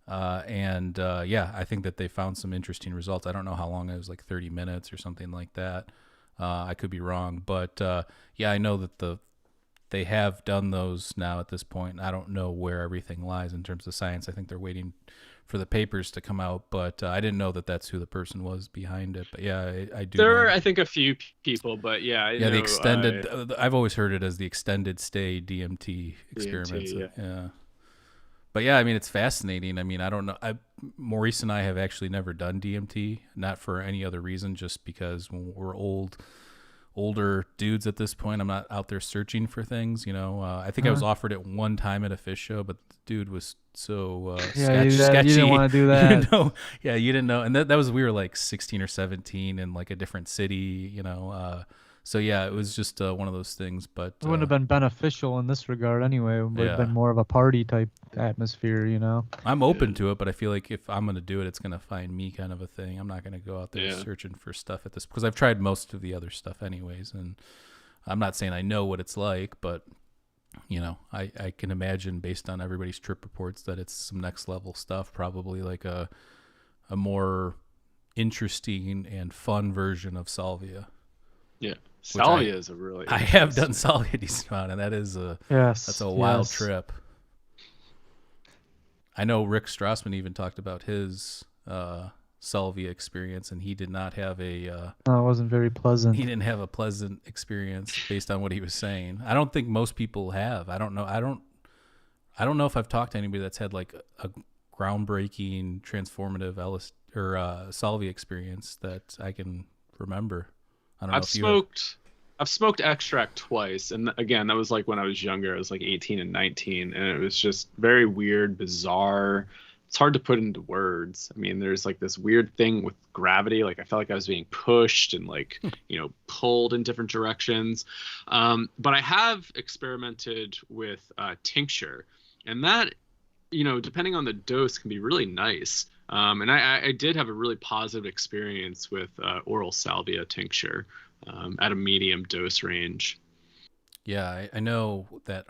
I think that they found some interesting results. I don't know how long it was, like 30 minutes or something like that. I could be wrong, but I know that they have done those now at this point. I don't know where everything lies in terms of science. I think they're waiting for the papers to come out, but I didn't know that that's who the person was behind it. But yeah, I do. There are, I think, a few people, but the extended. I've always heard it as the extended stay DMT experiments. Yeah. But yeah, I mean, it's fascinating. I mean, I don't know. Maurice and I have actually never done DMT, not for any other reason, just because when we're older dudes at this point, I'm not out there searching for things, you know. I think I was offered it one time at a Fish show, but the dude was so sketchy. You didn't want to do that. You didn't know. And that was, we were like 16 or 17 in like a different city, you know. So yeah, it was just one of those things, but it wouldn't have been beneficial in this regard anyway. It would have been more of a party type atmosphere, you know. I'm open to it, but I feel like if I'm going to do it, it's going to find me kind of a thing. I'm not going to go out there searching for stuff at this, because I've tried most of the other stuff anyways, and I'm not saying I know what it's like, but you know, I can imagine based on everybody's trip reports that it's some next level stuff, probably like a more interesting and fun version of salvia. Yeah. Salvia is a really... I have done salvia a decent amount, and that is that's a wild trip. I know Rick Strassman even talked about his salvia experience, and he did not have it wasn't very pleasant. He didn't have a pleasant experience based on what he was saying. I don't think most people have. I don't know. I don't know if I've talked to anybody that's had like a groundbreaking, transformative salvia experience that I can remember. I've smoked extract twice, and again, that was like when I was younger. I was like 18 and 19, and it was just very weird, bizarre. It's hard to put into words. I mean, there's like this weird thing with gravity. Like I felt like I was being pushed and like, you know, pulled in different directions. But I have experimented with tincture, and that, you know, depending on the dose, can be really nice. And I did have a really positive experience with oral salvia tincture at a medium dose range. Yeah, I know that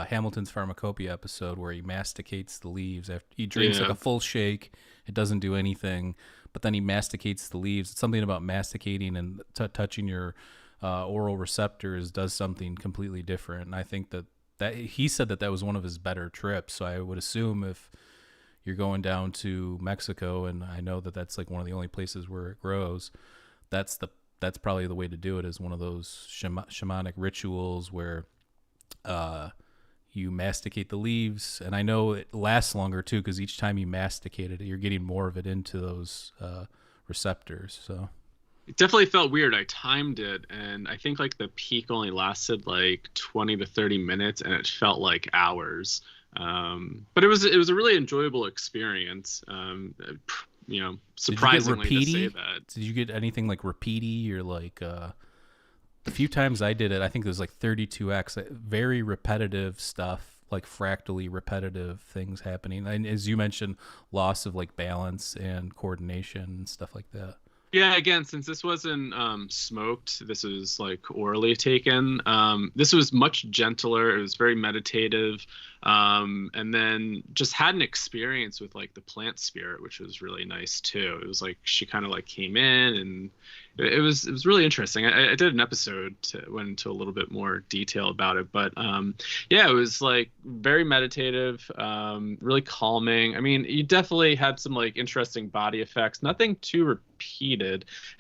Hamilton's Pharmacopoeia episode where he masticates the leaves after he drinks like Yeah. a full shake. It doesn't do anything, but then he masticates the leaves. It's something about masticating and touching your oral receptors does something completely different. And I think that he said that was one of his better trips. So I would assume if you're going down to Mexico, and I know that that's like one of the only places where it grows, that's probably the way to do it, is one of those shamanic rituals where you masticate the leaves. And I know it lasts longer too, because each time you masticate it, you're getting more of it into those receptors. So It definitely felt weird. I timed it, and I think like the peak only lasted like 20 to 30 minutes, and it felt like hours. But it was a really enjoyable experience. Surprisingly to say that. Did you get anything like repeaty or like the few times I did it, I think it was like 32x, very repetitive stuff, like fractally repetitive things happening. And as you mentioned, loss of like balance and coordination and stuff like that. Yeah, again, since this wasn't smoked, this was like orally taken. This was much gentler. It was very meditative. And then just had an experience with like the plant spirit, which was really nice too. It was like she kind of like came in, and it was really interesting. I did an episode went into a little bit more detail about it, but yeah, it was like very meditative, really calming. I mean, you definitely had some like interesting body effects, nothing too repeated.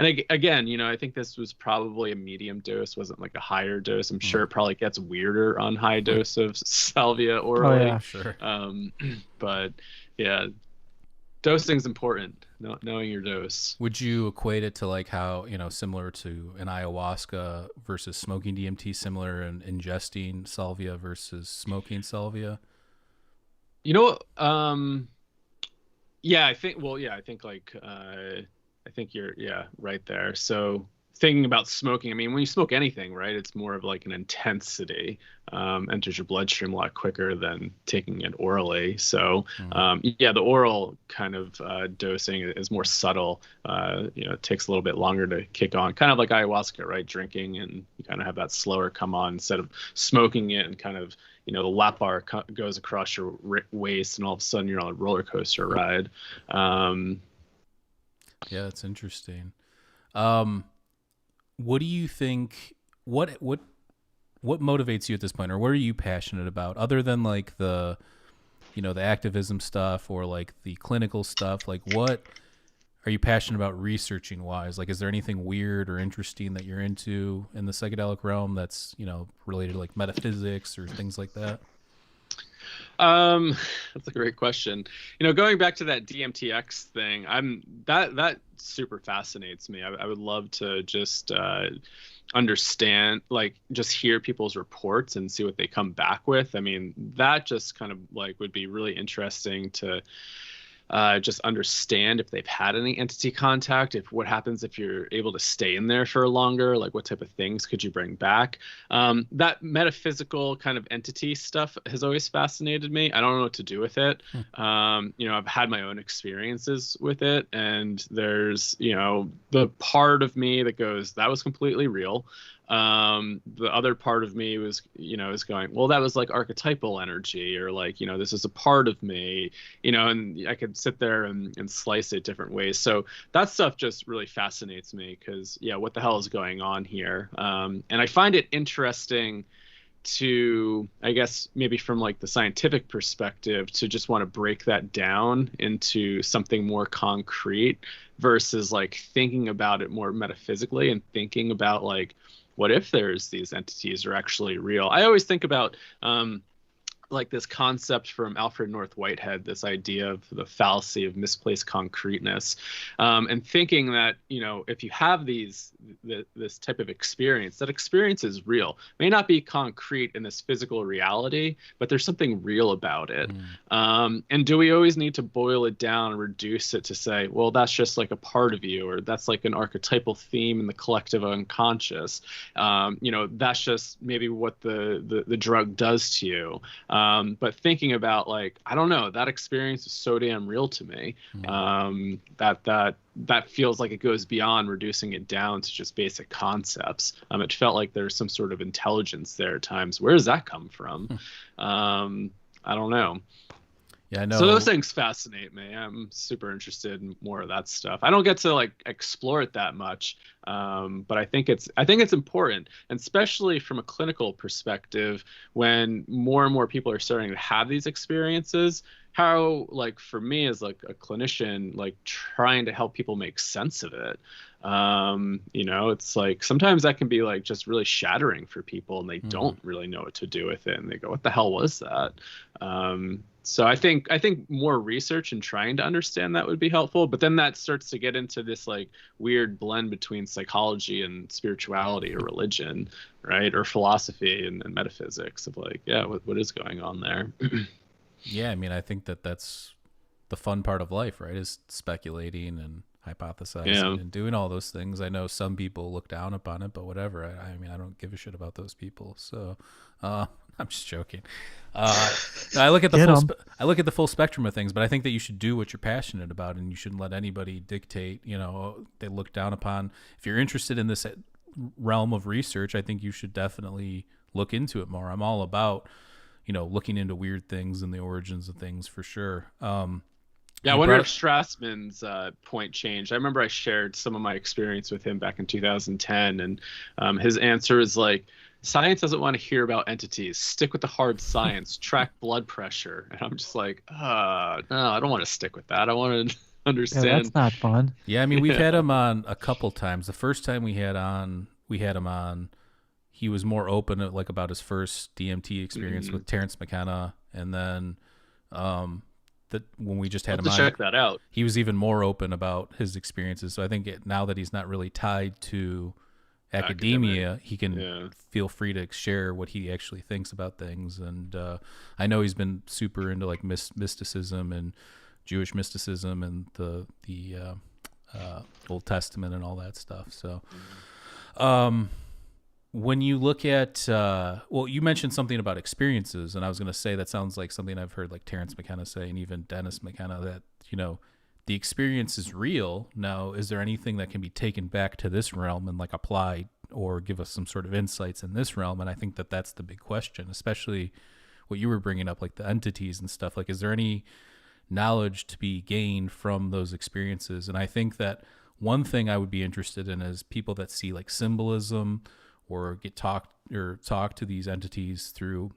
And again, I think this was probably a medium dose, wasn't like a higher dose. I'm sure it probably gets weirder on high dose of salvia orally. Oh yeah, sure. But yeah, dosing's important. Knowing your dose. Would you equate it to like how, similar to an ayahuasca versus smoking DMT, similar in ingesting salvia versus smoking salvia? Yeah, I think like I think you're right there. So thinking about smoking, I mean, when you smoke anything, right, it's more of like an intensity, enters your bloodstream a lot quicker than taking it orally. So yeah, the oral kind of dosing is more subtle. It takes a little bit longer to kick on, kind of like ayahuasca, right? Drinking, and you kind of have that slower come on instead of smoking it and kind of, the lap bar goes across your waist, and all of a sudden you're on a roller coaster ride. Yeah, that's interesting. What do you think? What motivates you at this point, or what are you passionate about, other than like the activism stuff or like the clinical stuff? Like, what are you passionate about researching wise? Like, is there anything weird or interesting that you're into in the psychedelic realm that's related to like metaphysics or things like that? That's a great question. Going back to that DMTX thing, that super fascinates me. I would love to just understand, like, just hear people's reports and see what they come back with. I mean, that just kind of like would be really interesting to just understand if they've had any entity contact, what happens if you're able to stay in there for longer, like what type of things could you bring back. That metaphysical kind of entity stuff has always fascinated me. I don't know what to do with it. I've had my own experiences with it, and there's the part of me that goes, that was completely real. The other part of me was, is going, well, that was like archetypal energy, or like, this is a part of me, and I could sit there and slice it different ways. So that stuff just really fascinates me, because, what the hell is going on here? And I find it interesting to, I guess, maybe from like the scientific perspective, to just want to break that down into something more concrete versus like thinking about it more metaphysically and thinking about like, what if there's these entities are actually real? I always think about like this concept from Alfred North Whitehead, this idea of the fallacy of misplaced concreteness, and thinking that, if you have this type of experience, that experience is real. It may not be concrete in this physical reality, but there's something real about it. And do we always need to boil it down and reduce it to say, well, that's just like a part of you, or that's like an archetypal theme in the collective unconscious? That's just maybe what the drug does to you. But thinking about like, I don't know, that experience is so damn real to me. That feels like it goes beyond reducing it down to just basic concepts. It felt like there's some sort of intelligence there at times. Where does that come from? I don't know. Yeah, I know. So those things fascinate me. I'm super interested in more of that stuff. I don't get to like explore it that much, but I think it's important, and especially from a clinical perspective, when more and more people are starting to have these experiences. How, like, for me as like a clinician, like trying to help people make sense of it. It's like sometimes that can be like just really shattering for people, and they don't really know what to do with it, and they go, "What the hell was that?" So I think more research and trying to understand that would be helpful. But then that starts to get into this like weird blend between psychology and spirituality or religion, right? Or philosophy and metaphysics of like, yeah, what is going on there? Yeah, I mean, I think that's the fun part of life, right? Is speculating and hypothesizing and doing all those things. I know some people look down upon it, but whatever. I mean, I don't give a shit about those people. So I'm just joking. I look at the full spectrum of things, but I think that you should do what you're passionate about, and you shouldn't let anybody dictate. They look down upon. If you're interested in this realm of research, I think you should definitely look into it more. I'm all about looking into weird things and the origins of things for sure. Yeah, I wonder if Strassman's point changed. I remember I shared some of my experience with him back in 2010, and his answer is like, science doesn't want to hear about entities. Stick with the hard science. Track blood pressure. And I'm just like, no, I don't want to stick with that. I want to understand. Yeah, that's not fun. Yeah, I mean, we've had him on a couple times. The first time we had him on, he was more open like about his first DMT experience with Terrence McKenna, and then when we just had him on, check that out. He was even more open about his experiences. So I think now that he's not really tied to academia, he can feel free to share what he actually thinks about things. And I know he's been super into like mysticism and Jewish mysticism and the Old Testament and all that stuff. So when you look at you mentioned something about experiences, and I was going to say that sounds like something I've heard like Terrence McKenna say, and even Dennis McKenna, that the experience is real. Now, is there anything that can be taken back to this realm and like applied or give us some sort of insights in this realm? And I think that that's the big question, especially what you were bringing up, like the entities and stuff. Like, is there any knowledge to be gained from those experiences? And I think that one thing I would be interested in is people that see like symbolism or talk to these entities through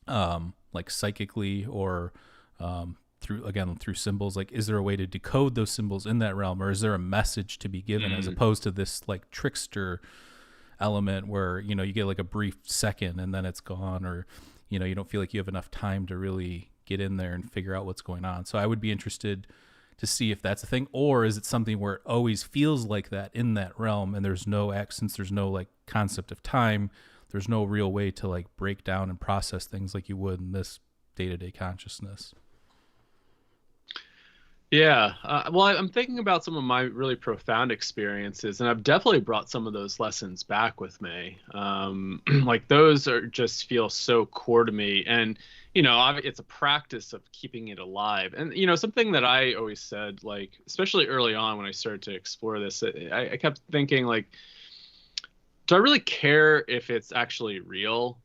like psychically or through symbols. Like, is there a way to decode those symbols in that realm, or is there a message to be given as opposed to this like trickster element where you get like a brief second and then it's gone, or you don't feel like you have enough time to really get in there and figure out what's going on? So I would be interested to see if that's a thing, or is it something where it always feels like that in that realm, and there's no since there's no like concept of time, there's no real way to like break down and process things like you would in this day-to-day consciousness. Yeah. Well, I'm thinking about some of my really profound experiences, and I've definitely brought some of those lessons back with me. Like those just feel so core to me. And, it's a practice of keeping it alive. And, something that I always said, like, especially early on when I started to explore this, I kept thinking like, do I really care if it's actually real?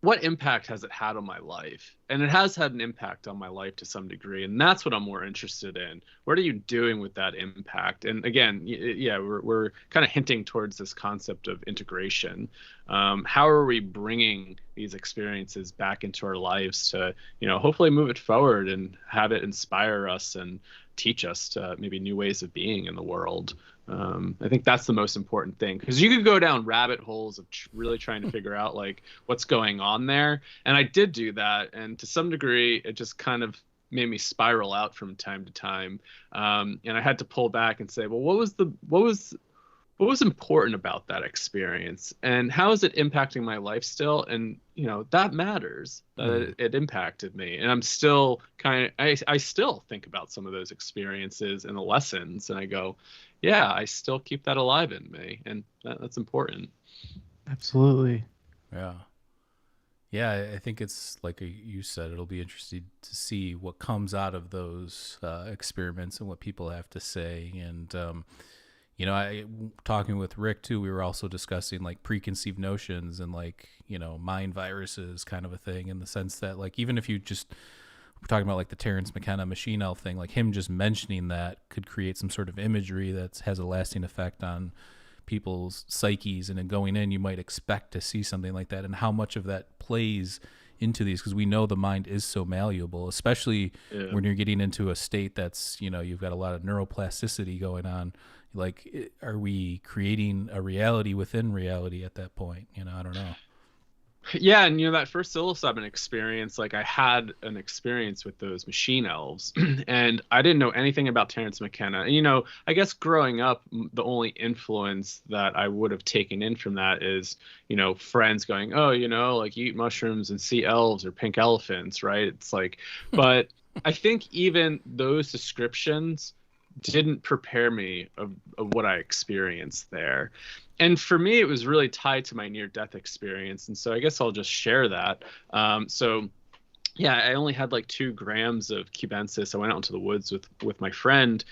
What impact has it had on my life? And it has had an impact on my life to some degree. And that's what I'm more interested in. What are you doing with that impact? And again, we're kind of hinting towards this concept of integration. How are we bringing these experiences back into our lives to, hopefully move it forward and have it inspire us and teach us to maybe new ways of being in the world? I think that's the most important thing, because you could go down rabbit holes of really trying to figure out like what's going on there. And I did do that. And to some degree, it just kind of made me spiral out from time to time. And I had to pull back and say, well, what was important about that experience, and how is it impacting my life still? And that matters. It impacted me, and I'm still I still think about some of those experiences and the lessons, and I go, yeah, I still keep that alive in me, and that's important. Absolutely. Yeah, Yeah, I think it's like you said, it'll be interesting to see what comes out of those experiments and what people have to say. And, talking with Rick too, we were also discussing like preconceived notions and like, mind viruses kind of a thing, in the sense that like, even if you just, we're talking about like the Terrence McKenna machine elf thing, like him just mentioning that could create some sort of imagery that has a lasting effect on people's psyches, and then going in you might expect to see something like that, and how much of that plays into these, because we know the mind is so malleable, especially when you're getting into a state that's, you've got a lot of neuroplasticity going on. Like, are we creating a reality within reality at that point? I don't know. Yeah, and that first psilocybin experience, like I had an experience with those machine elves, and I didn't know anything about Terrence McKenna. And, I guess growing up, the only influence that I would have taken in from that is, friends going, oh, like you eat mushrooms and see elves or pink elephants, right? It's like, but I think even those descriptions didn't prepare me of what I experienced there. And for me, it was really tied to my near-death experience. And so I guess I'll just share that. I only had like 2 grams of cubensis. I went out into the woods with my friend,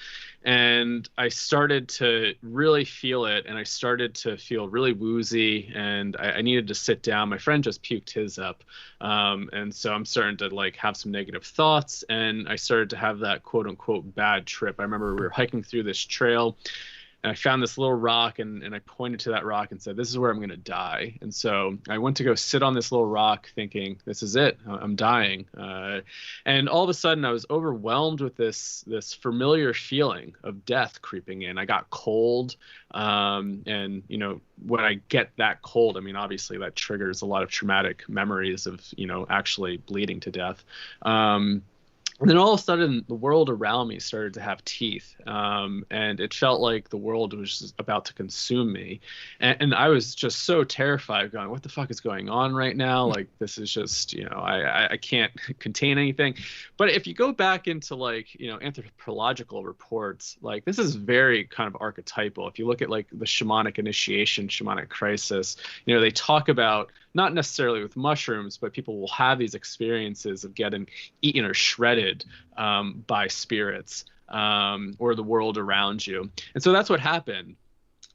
and I started to really feel it. And I started to feel really woozy, and I needed to sit down. My friend just puked his up. And so I'm starting to like have some negative thoughts, and I started to have that quote unquote bad trip. I remember we were hiking through this trail, and I found this little rock, and I pointed to that rock and said, this is where I'm going to die. And so I went to go sit on this little rock thinking, this is it, I'm dying. And all of a sudden I was overwhelmed with this familiar feeling of death creeping in. I got cold. And, when I get that cold, I mean, obviously that triggers a lot of traumatic memories of, actually bleeding to death. And then all of a sudden, the world around me started to have teeth, and it felt like the world was just about to consume me. And I was just so terrified, going, what the fuck is going on right now? Like, this is just, I can't contain anything. But if you go back into like, anthropological reports, like this is very kind of archetypal. If you look at like the shamanic initiation, shamanic crisis, they talk about, not necessarily with mushrooms, but people will have these experiences of getting eaten or shredded by spirits or the world around you. And so that's what happened.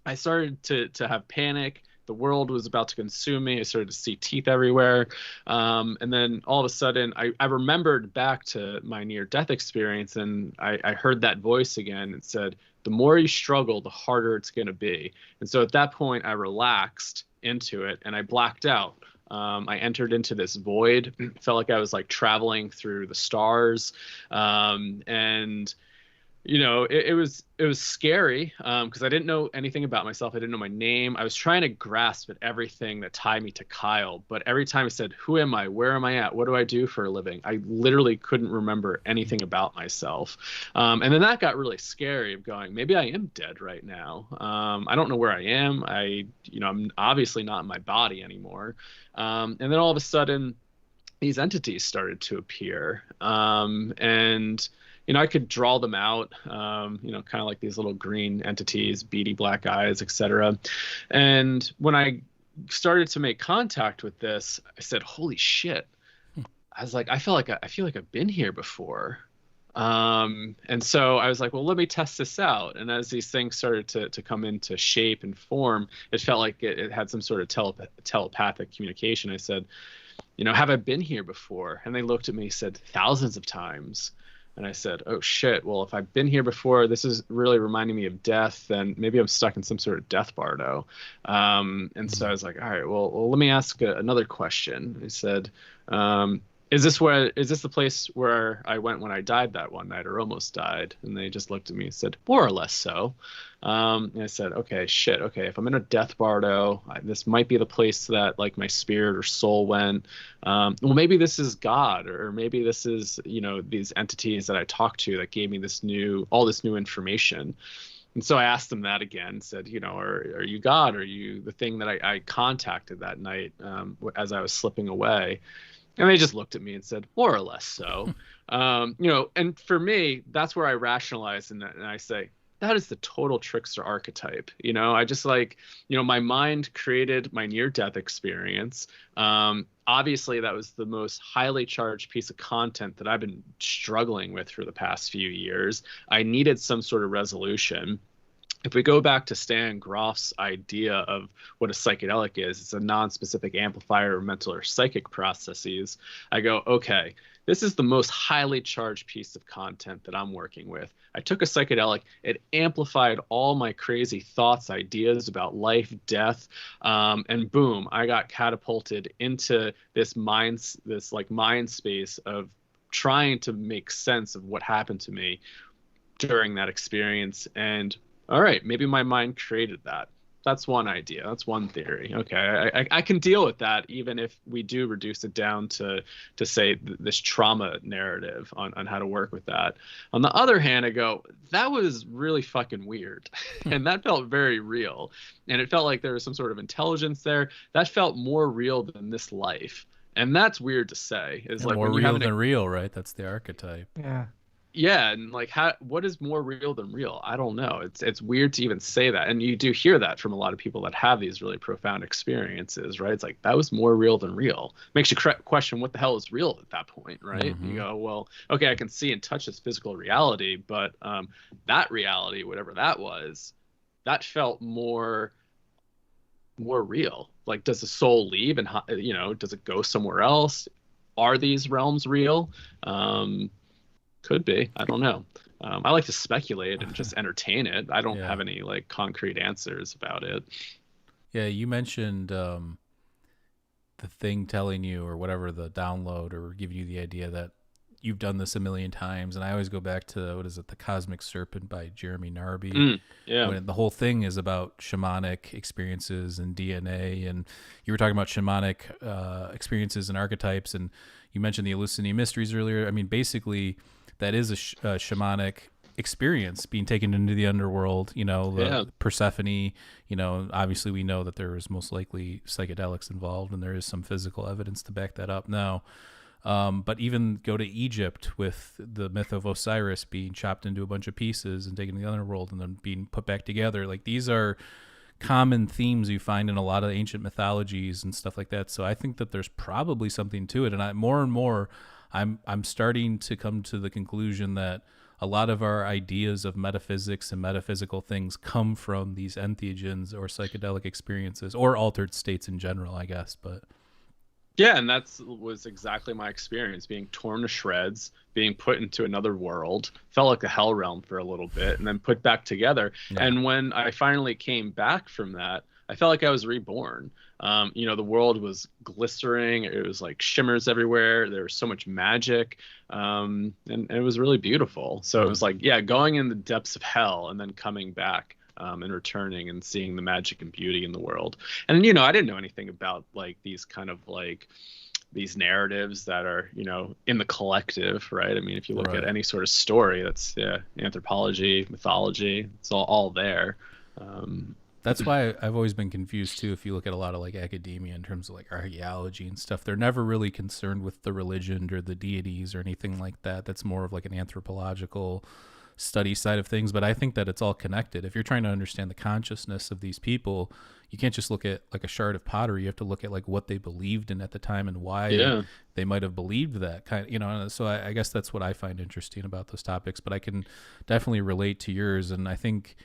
I started to have panic. The world was about to consume me. I started to see teeth everywhere. And then all of a sudden, I remembered back to my near-death experience, and I heard that voice again. It said, the more you struggle, the harder it's going to be. And so at that point, I relaxed into it, and I blacked out. I entered into this void. Felt like I was like traveling through the stars, and it was scary because I didn't know anything about myself. I didn't know my name. I was trying to grasp at everything that tied me to Kyle, but every time I said, who am I? Where am I at? What do I do for a living? I literally couldn't remember anything about myself. And then that got really scary, of going, maybe I am dead right now. I don't know where I am. I'm obviously not in my body anymore. And then all of a sudden, these entities started to appear. And I could draw them out, kind of like these little green entities, beady black eyes, etc. And when I started to make contact with this, I said, holy shit. I was like, I feel like I've been here before. And so I was like, well, let me test this out. And as these things started to come into shape and form, it felt like it had some sort of telepathic communication. I said, have I been here before? And they looked at me and said, thousands of times. And I said, oh shit, well, if I've been here before, this is really reminding me of death, then maybe I'm stuck in some sort of death bardo. And so I was like, all right, well, let me ask another question. I said, is this the place where I went when I died that one night, or almost died? And they just looked at me and said, more or less so. And I said, okay, shit. Okay, if I'm in a death bardo, this might be the place that like my spirit or soul went. Well, maybe this is God, or maybe this is, these entities that I talked to that gave me all this new information. And so I asked them that again, said, are you God? Are you the thing that I contacted that night as I was slipping away? And they just looked at me and said, more or less so. And for me, that's where I rationalize and I say, that is the total trickster archetype. I just like, my mind created my near-death experience. obviously that was the most highly charged piece of content that I've been struggling with for the past few years. I needed some sort of resolution. If we go back to Stan Grof's idea of what a psychedelic is, it's a non-specific amplifier of mental or psychic processes. I go, okay, this is the most highly charged piece of content that I'm working with. I took a psychedelic, it amplified all my crazy thoughts, ideas about life, death, and boom, I got catapulted into this mind space of trying to make sense of what happened to me during that experience. And all right, maybe my mind created that. That's one idea. That's one theory. Okay, I can deal with that, even if we do reduce it down to say this trauma narrative on how to work with that. On the other hand, I go, that was really fucking weird, and that felt very real, and it felt like there was some sort of intelligence there. That felt more real than this life, and that's weird to say. Is like more real than real, right? That's the archetype. Yeah. Yeah, and like what is more real than real? I don't know. It's weird to even say that. And you do hear that from a lot of people that have these really profound experiences, right? It's like that was more real than real. Makes you question what the hell is real at that point, right? Mm-hmm. You go, well, okay, I can see and touch this physical reality, but that reality, whatever that was, that felt more real. Like, does the soul leave and does it go somewhere else? Are these realms real? Could be. I don't know. I like to speculate and just entertain it. I don't have any like concrete answers about it. Yeah, you mentioned the thing telling you or whatever, the download or giving you the idea that you've done this a million times. And I always go back to, what is it, The Cosmic Serpent by Jeremy Narby. When the whole thing is about shamanic experiences and DNA. And you were talking about shamanic experiences and archetypes. And you mentioned the Eleusinian Mysteries earlier. I mean, basically, that is a shamanic experience, being taken into the underworld, Persephone, obviously we know that there is most likely psychedelics involved, and there is some physical evidence to back that up now. But even go to Egypt with the myth of Osiris being chopped into a bunch of pieces and taken to the underworld and then being put back together. Like, these are common themes you find in a lot of ancient mythologies and stuff like that. So I think that there's probably something to it. And more and more, I'm starting to come to the conclusion that a lot of our ideas of metaphysics and metaphysical things come from these entheogens or psychedelic experiences or altered states in general, I guess. But yeah, and that was exactly my experience, being torn to shreds, being put into another world, felt like a hell realm for a little bit, and then put back together. Yeah. And when I finally came back from that, I felt like I was reborn. The world was glistering. It was like shimmers everywhere. There was so much magic. And it was really beautiful. So it was like, going in the depths of hell and then coming back and returning and seeing the magic and beauty in the world. And, I didn't know anything about like these kind of like these narratives that are, in the collective, right? I mean, if you look at any sort of story, that's anthropology, mythology, it's all there. That's why I've always been confused too. If you look at a lot of like academia in terms of like archaeology and stuff, they're never really concerned with the religion or the deities or anything like that. That's more of like an anthropological study side of things. But I think that it's all connected. If you're trying to understand the consciousness of these people, you can't just look at like a shard of pottery. You have to look at like what they believed in at the time and why they might have believed that kind of, So I guess that's what I find interesting about those topics. But I can definitely relate to yours. And I think,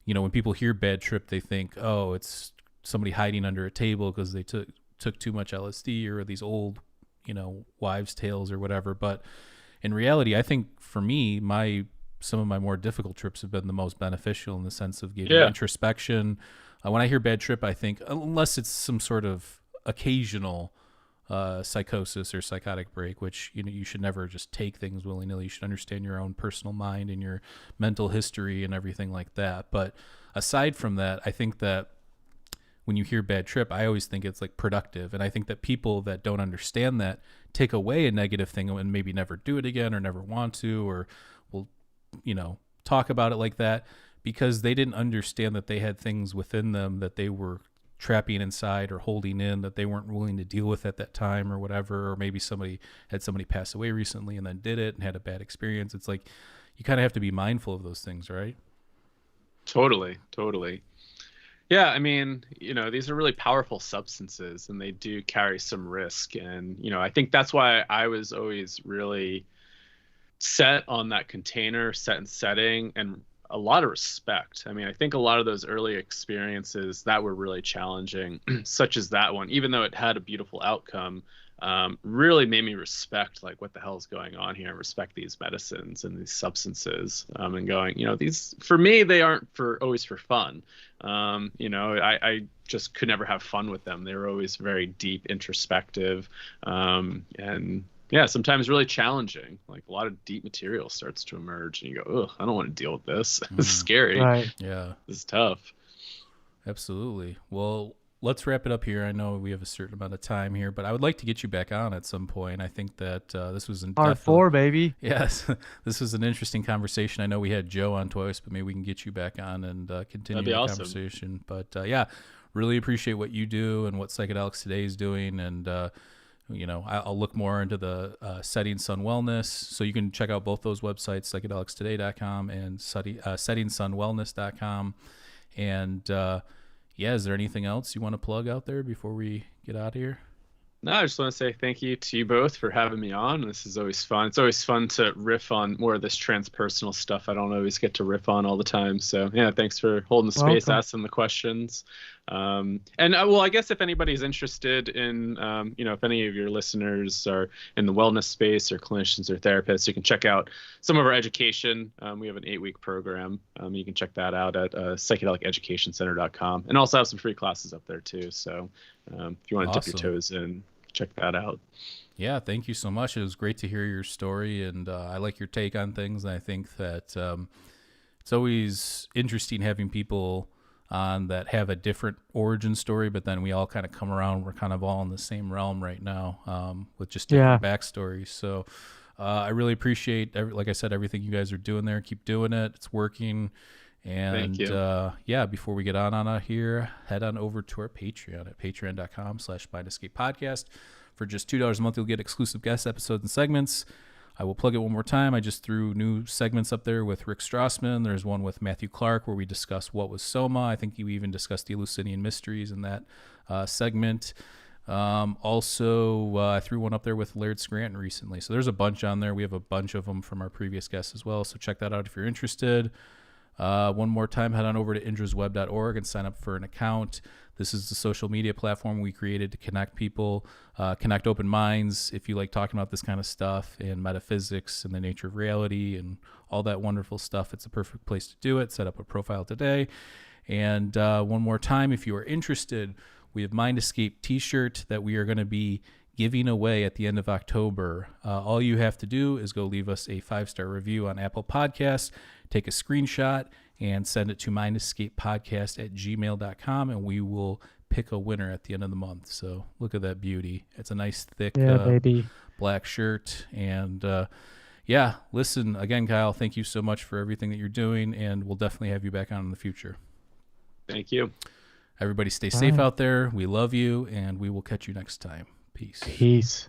when people hear bad trip, they think, oh, it's somebody hiding under a table because they took too much LSD or these old, wives' tales or whatever. But in reality, I think for me, some of my more difficult trips have been the most beneficial in the sense of giving introspection. When I hear bad trip, I think, unless it's some sort of occasional psychosis or psychotic break, which you should never just take things willy-nilly. You should understand your own personal mind and your mental history and everything like that. But aside from that, I think that when you hear bad trip, I always think it's like productive. And I think that people that don't understand that take away a negative thing and maybe never do it again or never want to, or will talk about it like that because they didn't understand that they had things within them that they were trapping inside or holding in that they weren't willing to deal with at that time or whatever. Or maybe somebody pass away recently and then did it and had a bad experience. It's like you kind of have to be mindful of those things, right? Totally. Yeah, I mean, these are really powerful substances and they do carry some risk. And, I think that's why I was always really set on that container, set and setting, and a lot of respect. I mean, I think a lot of those early experiences that were really challenging, such as that one, even though it had a beautiful outcome, really made me respect like what the hell is going on here, and respect these medicines and these substances, and going, these for me they aren't always for fun. I just could never have fun with them. They were always very deep, introspective, and yeah, sometimes really challenging. Like a lot of deep material starts to emerge, and you go, "Ugh, I don't want to deal with this. This is scary. Right. Yeah, this is tough." Absolutely. Well, let's wrap it up here. I know we have a certain amount of time here, but I would like to get you back on at some point. I think that this was Part 4, baby. Yes, this was an interesting conversation. I know we had Joe on twice, but maybe we can get you back on and continue the awesome. conversation. But yeah, really appreciate what you do and what Psychedelics Today is doing. And I'll look more into the Setting Sun Wellness. So you can check out both those websites, psychedelicstoday.com and settingsunwellness.com. And yeah, is there anything else you want to plug out there before we get out of here? No, I just want to say thank you to you both for having me on. This is always fun. It's always fun to riff on more of this transpersonal stuff I don't always get to riff on all the time. So yeah, thanks for holding the space, asking the questions. Well, I guess if anybody's interested in, if any of your listeners are in the wellness space or clinicians or therapists, you can check out some of our education. We have an 8-week program. You can check that out at psychedeliceducationcenter.com, and also have some free classes up there too. So if you want to dip your toes in, check that out. Yeah, thank you so much. It was great to hear your story, and I like your take on things. And I think that it's always interesting having people on that have a different origin story, but then we all kind of come around. We're kind of all in the same realm right now, with just different backstories. So I really appreciate, like I said, everything you guys are doing there. Keep doing it. It's working. And yeah, before we get on out here, head on over to our Patreon at patreon.com/MindEscapePodcast. For just $2 a month, you'll get exclusive guest episodes and segments. I will plug it one more time. I just threw new segments up there with Rick Strassman. There's one with Matthew Clark where we discuss what was Soma. I think you even discussed the Eleusinian mysteries in that segment. Also, I threw one up there with Laird Scranton recently. So there's a bunch on there. We have a bunch of them from our previous guests as well. So check that out if you're interested. One more time, head on over to indrasweb.org and sign up for an account. This is the social media platform we created to connect people, connect open minds. If you like talking about this kind of stuff and metaphysics and the nature of reality and all that wonderful stuff, it's a perfect place to do it. Set up a profile today. And one more time, if you are interested, we have Mind Escape t-shirt that we are going to be giving away at the end of October. All you have to do is go leave us a 5-star review on Apple Podcasts, take a screenshot, and send it to mindscapepodcast@gmail.com, and we will pick a winner at the end of the month. So look at that beauty. It's a nice, thick black shirt. And yeah, listen, again, Kyle, thank you so much for everything that you're doing, and we'll definitely have you back on in the future. Thank you. Everybody stay safe out there. We love you, and we will catch you next time. Peace. Peace.